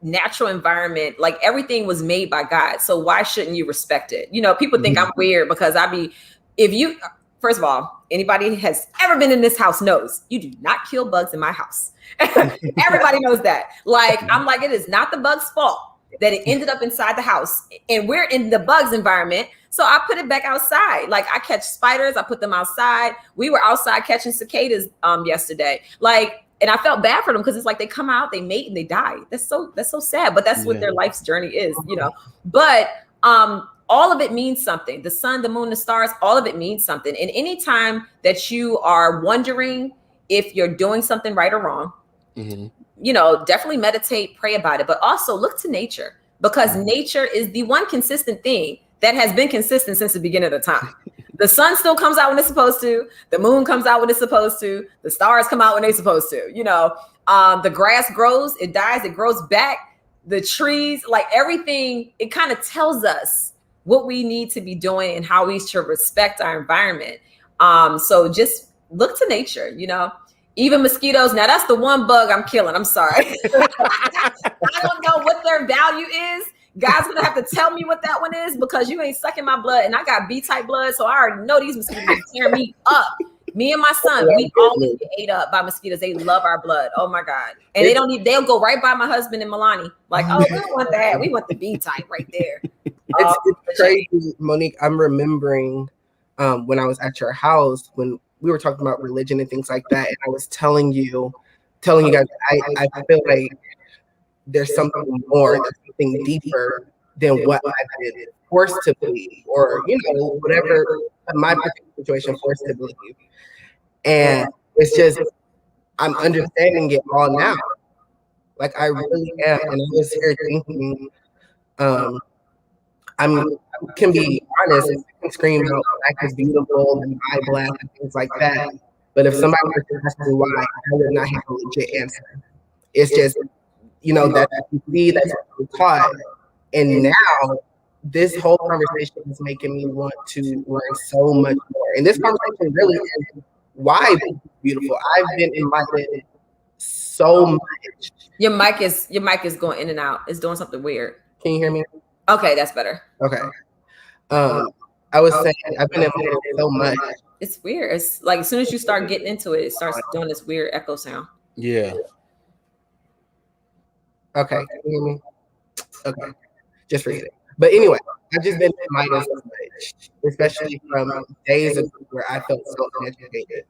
natural environment, like everything was made by God. So why shouldn't you respect it? You know, people think I'm weird because first of all, anybody has ever been in this house knows you do not kill bugs in my house. Everybody knows that. Like, I'm like, it is not the bug's fault that it ended up inside the house, and we're in the bugs environment. So I put it back outside. Like, I catch spiders, I put them outside. We were outside catching cicadas yesterday. Like, and I felt bad for them because it's like they come out, they mate, and they die. That's so sad. But that's what their life's journey is, you know. But all of it means something. The sun, the moon, the stars, all of it means something. And anytime that you are wondering if you're doing something right or wrong, you know, definitely meditate, pray about it, but also look to nature, because nature is the one consistent thing that has been consistent since the beginning of the time. The sun still comes out when it's supposed to. The moon comes out when it's supposed to. The stars come out when they're supposed to. You know, the grass grows, it dies, it grows back. The trees, like everything, it kind of tells us what we need to be doing and how we should respect our environment. So just look to nature, you know. Even mosquitoes. Now that's the one bug I'm killing. I'm sorry. I don't know what their value is. God's gonna have to tell me what that one is, because you ain't sucking my blood, and I got B-type blood, so I already know these mosquitoes tear me up. Me and my son, we always get ate up by mosquitoes. They love our blood. Oh my God. And they'll go right by my husband and Milani. Like, oh, we don't want that. We want the B-type right there. It's crazy, Monique. I'm remembering when I was at your house when we were talking about religion and things like that, and I was telling you guys, I feel like there's something more, there's something deeper than what I've been forced to believe, or you know, whatever my particular situation forced to believe. And it's just, I'm understanding it all now. Like, I really am. And I was here thinking, I can be honest, I can scream out black is beautiful and I black and things like that. But if somebody were to ask me why, I would not have a legit answer. It's just, you know, that you see, that's what we're taught. And now this whole conversation is making me want to learn so much more. And this conversation really is why it's beautiful. I've been enlightened so much. Your mic is going in and out. It's doing something weird. Can you hear me? Okay, that's better. Okay. I was saying I've been enlightened so much. It's weird. It's like as soon as you start getting into it, it starts doing this weird echo sound. Yeah. Okay. Can you hear me? Okay. Just forget it. But anyway, I've just been enlightened so much, especially from days ago where I felt so uneducated.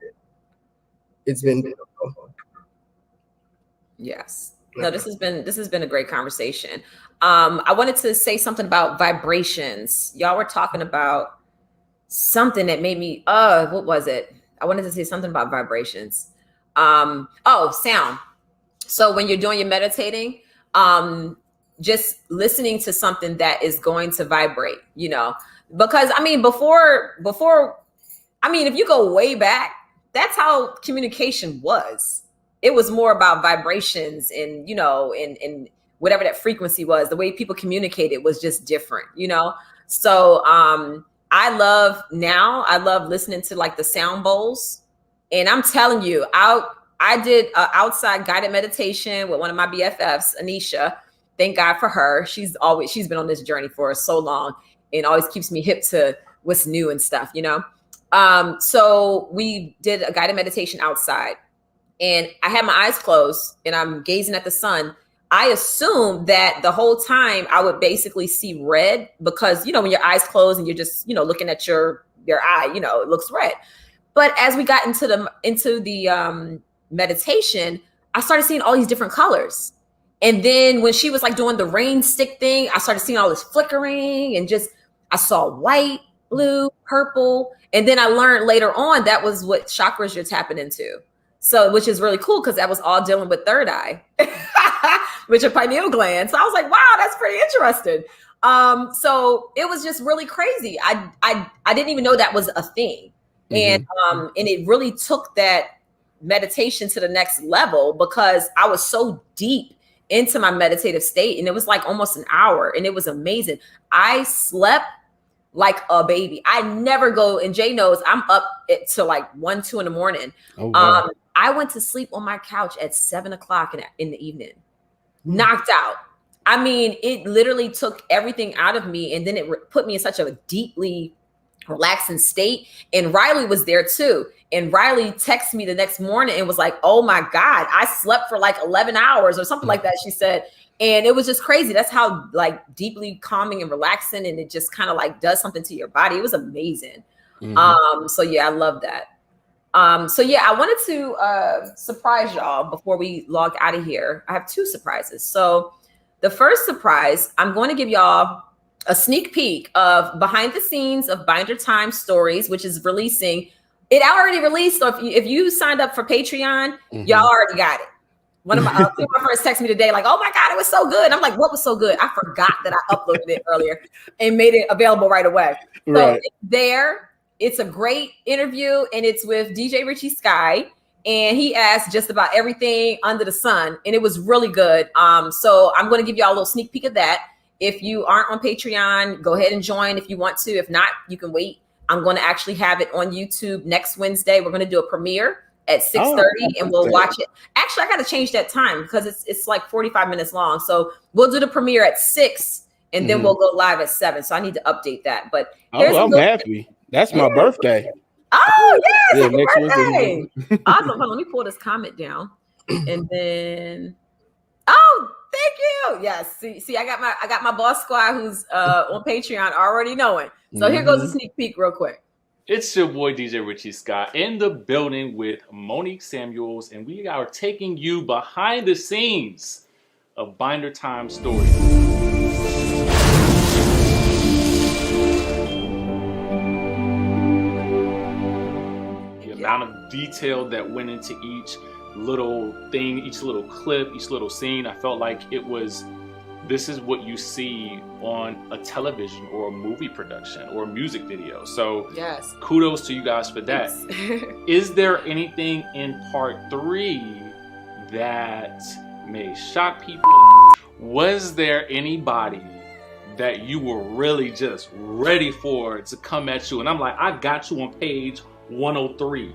It's been beautiful. Yes. No, this has been a great conversation. I wanted to say something about vibrations. Y'all were talking about something that made me, what was it? I wanted to say something about vibrations. Sound. So when you're doing your meditating, just listening to something that is going to vibrate, because I mean, before, if you go way back, that's how communication was. It was more about vibrations and, and whatever that frequency was, the way people communicated was just different, So I love listening to like the sound bowls. And I'm telling you, I did an outside guided meditation with one of my BFFs, Anisha. Thank God for her. She's been on this journey for so long and always keeps me hip to what's new and stuff, So we did a guided meditation outside and I had my eyes closed and I'm gazing at the sun. I assumed that the whole time I would basically see red because, when your eyes closed and you're just, looking at your eye, it looks red. But as we got into the meditation, I started seeing all these different colors. And then when she was like doing the rain stick thing, I started seeing all this flickering and I saw white, blue, purple. And then I learned later on that was what chakras you're tapping into. So, which is really cool because that was all dealing with third eye, which are pineal gland. So I was like, wow, that's pretty interesting. So it was just really crazy. I didn't even know that was a thing. And it really took that meditation to the next level because I was so deep into my meditative state and it was like almost an hour and it was amazing. I slept like a baby. I never go, and Jay knows I'm up to like 1, 2 in the morning. Oh, wow. I went to sleep on my couch at 7 o'clock in the evening, knocked out. I mean, it literally took everything out of me. And then it put me in such a deeply relaxing state. And Riley was there too. And Riley texted me the next morning and was like, oh my God, I slept for like 11 hours or something like that. She said, and it was just crazy. That's how like deeply calming and relaxing. And it just kind of like does something to your body. It was amazing. So yeah, I love that. So yeah, I wanted to surprise y'all before we log out of here. I have 2 surprises. So the first surprise, I'm going to give y'all a sneak peek of behind the scenes of Bindertime Stories, which is releasing. It already released. So if you signed up for Patreon, y'all already got it. One of my friends texted me today, like, oh my God, it was so good. I'm like, what was so good? I forgot that I uploaded it earlier and made it available right away. So it's there. It's a great interview and it's with DJ Richie Sky. And he asked just about everything under the sun. And it was really good. So I'm going to give y'all a little sneak peek of that. If you aren't on Patreon, go ahead and join if you want to. If not, you can wait. I'm going to actually have it on YouTube next Wednesday. We're going to do a premiere at 6:30 and we'll watch it. Actually, I got to change that time because it's like 45 minutes long. So we'll do the premiere at 6 and then we'll go live at 7. So I need to update that. But I'm happy. That's my birthday. Oh, yes. Happy birthday. Awesome. Hold on, let me pull this comment down. And then, thank you. Yes. See, I got my boss squad who's on Patreon already knowing. So here goes a sneak peek real quick. It's your boy DJ Richie Scott in the building with Monique Samuels, and we are taking you behind the scenes of Bindertime Stories. The amount of detail that went into each little thing, each little clip, each little scene, I felt like this is what you see on a television or a movie production or a music video. So yes, kudos to you guys for that. Is there anything in part 3 that may shock people? Was there anybody that you were really just ready for to come at you? And I'm like, I got you on page 103.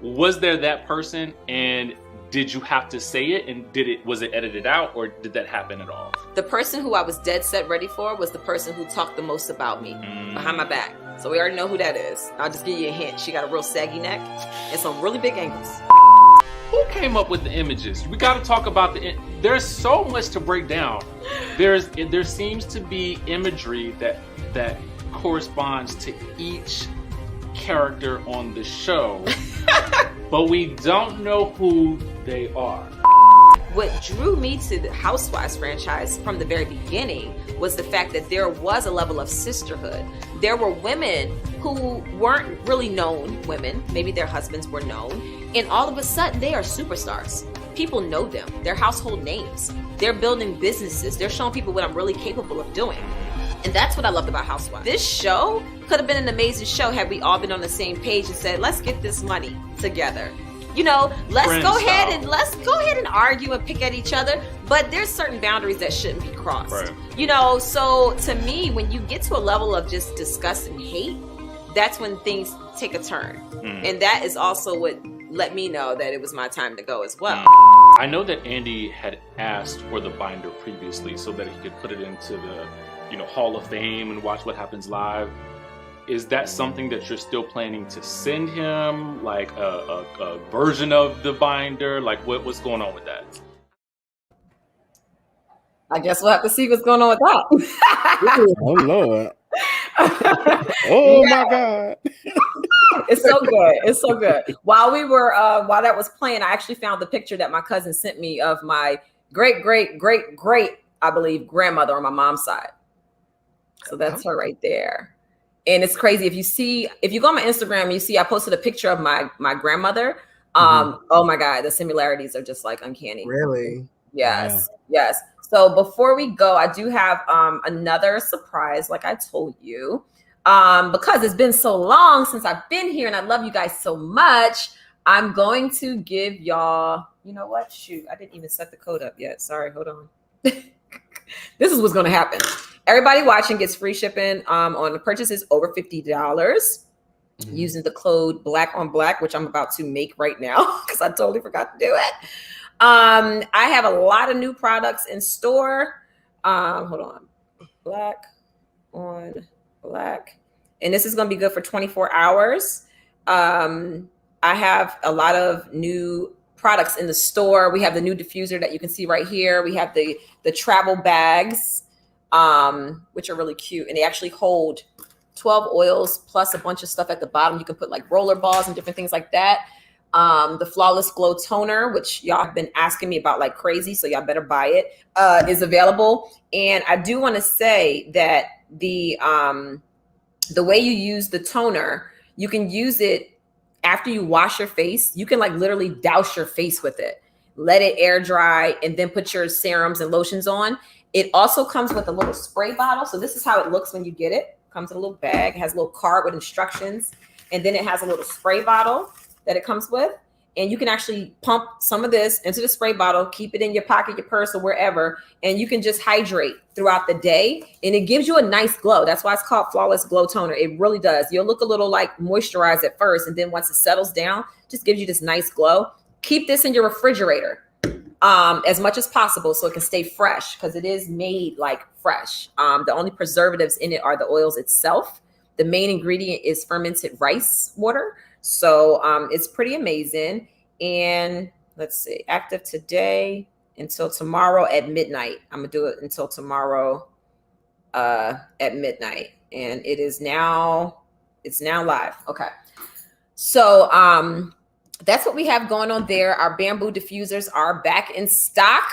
Was there that person, and did you have to say it, and was it edited out, or did that happen at all? The person who I was dead set ready for was the person who talked the most about me behind my back. So we already know who that is. I'll just give you a hint. She got a real saggy neck and some really big ankles. Who came up with the images? We got to talk about there's so much to break down. There seems to be imagery that corresponds to each character on the show, but we don't know who they are. what drew me to the Housewives franchise from the very beginning was the fact that there was a level of sisterhood. There were women who weren't really known women, maybe their husbands were known, and all of a sudden they are superstars. People know them, they're household names, they're building businesses, they're showing people what I'm really capable of doing. And that's what I loved about Housewives. This show could have been an amazing show had we all been on the same page and said, let's get this money together. You know, let's go ahead and argue and pick at each other, but there's certain boundaries that shouldn't be crossed. Right. You know, so to me, when you get to a level of just disgust and hate, that's when things take a turn. And that is also what let me know that it was my time to go as well. I know that Andy had asked for the binder previously so that he could put it into the, you know, Hall of Fame and watch what happens live. Is that something that you're still planning to send him, like a version of the binder? Like what's going on with that? I guess we'll have to see what's going on with that. Oh Lord. Oh my God. It's so good. It's so good. While while that was playing, I actually found the picture that my cousin sent me of my great, I believe, grandmother on my mom's side. So that's her right there. And it's crazy. If you go on my Instagram, you see I posted a picture of my grandmother. Oh my God, the similarities are just like uncanny. Really? Yes. Wow. Yes. So before we go, I do have another surprise, like I told you. Because it's been so long since I've been here and I love you guys so much, I'm going to give y'all, you know what? Shoot, I didn't even set the code up yet. Sorry, hold on. This is what's going to happen. Everybody watching gets free shipping on the purchases over $50 using the code Black on Black, which I'm about to make right now because I totally forgot to do it. I have a lot of new products in store. Hold on. Black on Black. And this is going to be good for 24 hours. I have a lot of new products in the store. We have the new diffuser that you can see right here. We have the travel bags, which are really cute. And they actually hold 12 oils plus a bunch of stuff at the bottom. You can put like roller balls and different things like that. The Flawless Glow Toner, which y'all have been asking me about like crazy, so y'all better buy it, is available. And I do want to say that the way you use the toner, you can use it after you wash your face. You can like literally douse your face with it, let it air dry, and then put your serums and lotions on. It also comes with a little spray bottle. So this is how it looks when you get it. Comes in a little bag, it has a little card with instructions, and then it has a little spray bottle that it comes with. And you can actually pump some of this into the spray bottle, keep it in your pocket, your purse, or wherever, and you can just hydrate throughout the day. And it gives you a nice glow. That's why it's called Flawless Glow Toner. It really does. You'll look a little like moisturized at first, and then once it settles down, just gives you this nice glow. Keep this in your refrigerator as much as possible so it can stay fresh, because it is made like fresh. The only preservatives in it are the oils itself. The main ingredient is fermented rice water. So it's pretty amazing. And let's see, active today until tomorrow at midnight. I'm gonna do it until tomorrow at midnight. And it's now live. Okay. So that's what we have going on there. Our bamboo diffusers are back in stock.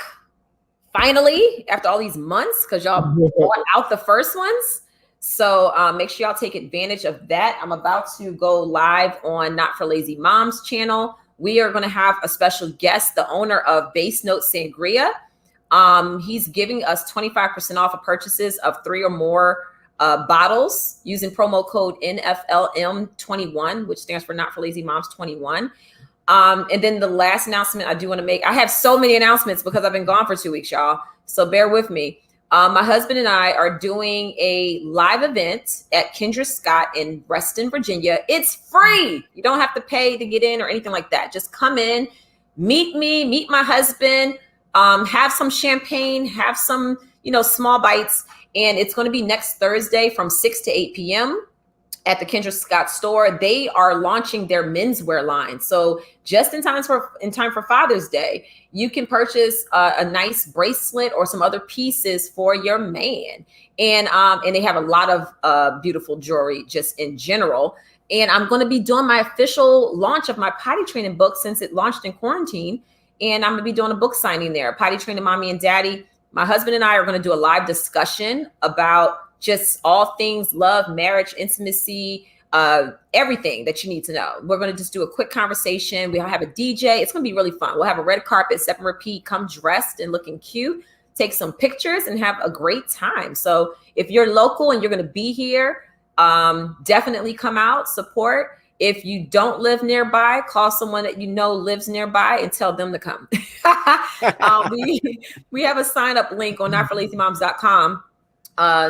Finally, after all these months, because y'all bought out the first ones. So make sure y'all take advantage of that. I'm about to go live on Not for Lazy Moms channel. We are going to have a special guest, the owner of Base Note Sangria. He's giving us 25% off of purchases of 3 or more bottles using promo code NFLM21, which stands for Not for Lazy Moms 21. And then the last announcement I do want to make, I have so many announcements because I've been gone for 2 weeks, y'all. So bear with me. My husband and I are doing a live event at Kendra Scott in Reston, Virginia. It's free. You don't have to pay to get in or anything like that. Just come in, meet me, meet my husband, have some champagne, have some, small bites. And it's going to be next Thursday from 6 to 8 p.m. at the Kendra Scott store. They are launching their menswear line. So just in time for Father's Day, you can purchase a nice bracelet or some other pieces for your man. And they have a lot of beautiful jewelry just in general. And I'm going to be doing my official launch of my potty training book since it launched in quarantine. And I'm going to be doing a book signing there, Potty Training Mommy and Daddy. My husband and I are going to do a live discussion about just all things love, marriage, intimacy, everything that you need to know. We're going to just do a quick conversation. We'll have a DJ. It's going to be really fun. We'll have a red carpet, step and repeat, come dressed and looking cute, take some pictures and have a great time. So if you're local and you're going to be here, definitely come out, support. If you don't live nearby, call someone that you know lives nearby and tell them to come. We have a sign-up link on notforlazymoms.com.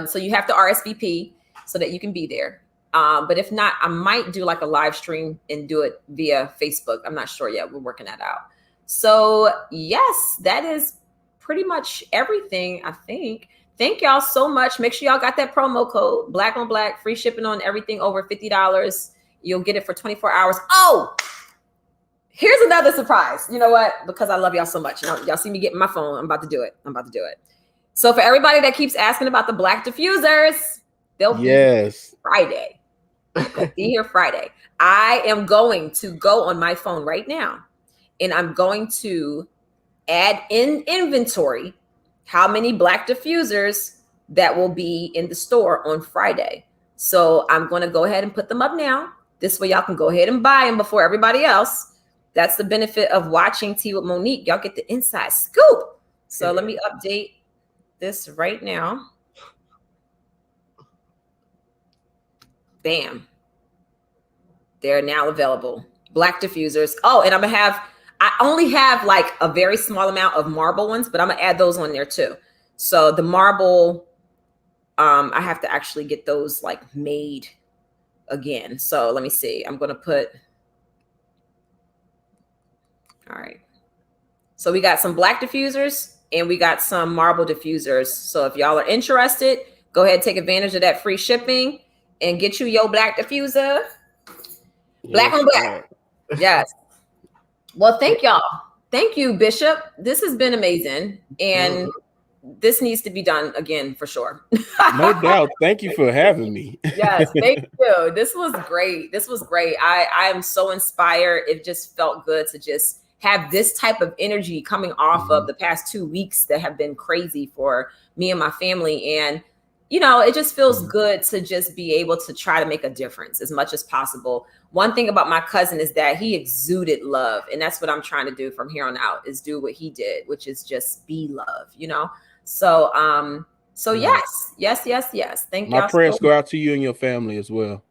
So you have to RSVP so that you can be there. But if not, I might do like a live stream and do it via Facebook. I'm not sure yet. We're working that out. So yes, that is pretty much everything, I think. Thank y'all so much. Make sure y'all got that promo code, Black on Black, free shipping on everything over $50. You'll get it for 24 hours. Oh, here's another surprise. You know what? Because I love y'all so much. Y'all see me getting my phone. I'm about to do it. So for everybody that keeps asking about the black diffusers, they'll be Friday. They'll be here Friday. I am going to go on my phone right now, and I'm going to add in inventory how many black diffusers that will be in the store on Friday. So I'm going to go ahead and put them up now. This way y'all can go ahead and buy them before everybody else. That's the benefit of watching Tea with Monique. Y'all get the inside scoop. So let me update this right now. Bam. They're now available. Black diffusers. Oh, and I only have like a very small amount of marble ones, but I'm going to add those on there too. So the marble, I have to actually get those like made again. So let me see. I'm going to put, all right. So we got some black diffusers and we got some marble diffusers. So if y'all are interested, go ahead and take advantage of that free shipping and get you your black diffuser. Black on black. Yes. Well, thank y'all. Thank you, Bishop. This has been amazing. And this needs to be done again for sure. No doubt. Thank you for having me. Yes, thank you. This was great. I am so inspired. It just felt good to just have this type of energy coming off of the past 2 weeks that have been crazy for me and my family. And, you know, it just feels good to just be able to try to make a difference as much as possible. One thing about my cousin is that he exuded love. And that's what I'm trying to do from here on out, is do what he did, which is just be love, you know? So, yes. Thank you. My prayers go out to you and your family as well.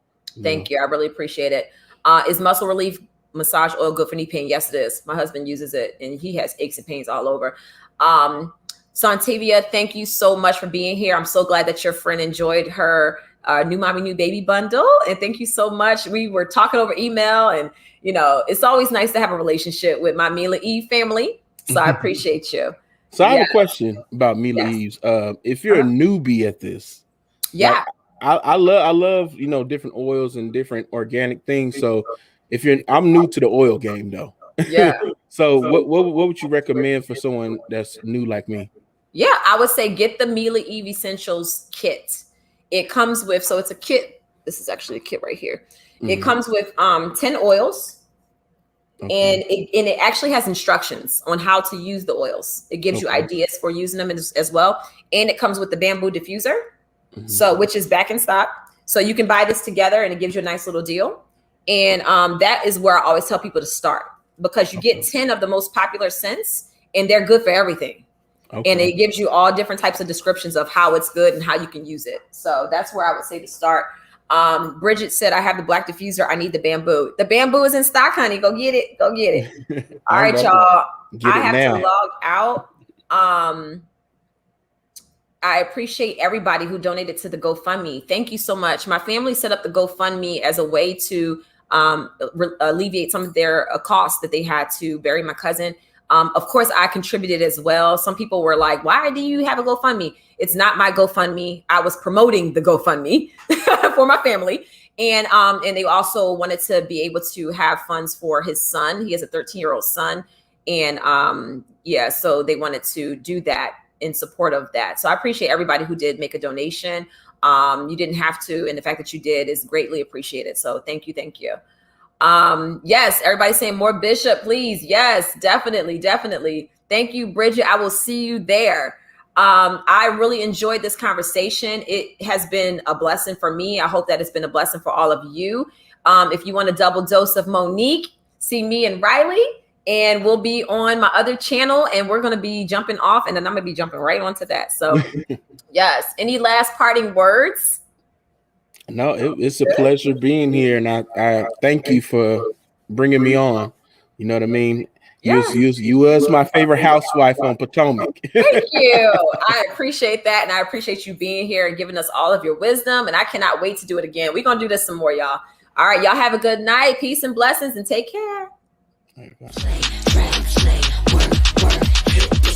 Thank you. I really appreciate it. Is muscle relief massage oil good for knee pain? Yes, it is. My husband uses it and he has aches and pains all over. Santavia, thank you so much for being here. I'm so glad that your friend enjoyed her new mommy, new baby bundle. And thank you so much. We were talking over email, and, you know, it's always nice to have a relationship with my Mila Eve family. So I appreciate you. So I have a question about Mila Eves. If you're a newbie at this, like, I love, you know, different oils and different organic things. So I'm new to the oil game though. Yeah. So what would you recommend for someone that's new like me? Yeah, I would say get the Mila Eve Essentials kit. It comes with, so it's a kit. This is actually a kit right here. It comes with 10 oils. Okay. And it actually has instructions on how to use the oils. It gives you ideas for using them as well. And it comes with the bamboo diffuser, so which is back in stock. So you can buy this together and it gives you a nice little deal. And that is where I always tell people to start, because you get 10 of the most popular scents and they're good for everything. Okay. And it gives you all different types of descriptions of how it's good and how you can use it. So that's where I would say to start. Bridget said, I have the black diffuser. I need the bamboo. The bamboo is in stock, honey. Go get it. All right, y'all. I have to log out. I appreciate everybody who donated to the GoFundMe. Thank you so much. My family set up the GoFundMe as a way to alleviate some of their costs that they had to bury my cousin. Of course, I contributed as well. Some people were like, why do you have a GoFundMe? It's not my GoFundMe. I was promoting the GoFundMe for my family. And they also wanted to be able to have funds for his son. He has a 13-year-old son. And so they wanted to do that in support of that. So I appreciate everybody who did make a donation. You didn't have to. And the fact that you did is greatly appreciated. So thank you. Yes, everybody's saying more Bishop, please. Yes, definitely. Thank you, Bridget. I will see you there. I really enjoyed this conversation. It has been a blessing for me. I hope that it's been a blessing for all of you. If you want a double dose of Monique, see me and Riley, and we'll be on my other channel, and we're going to be jumping off, and then I'm going to be jumping right onto that. So yes. Any last parting words? No, it's a pleasure being here, and I thank you for bringing me on. You know what I mean? You was my favorite housewife on Potomac. Thank you. I appreciate that, and I appreciate you being here and giving us all of your wisdom, and I cannot wait to do it again. We're going to do this some more, y'all. All right, y'all have a good night. Peace and blessings, and take care. Slay, work, hit the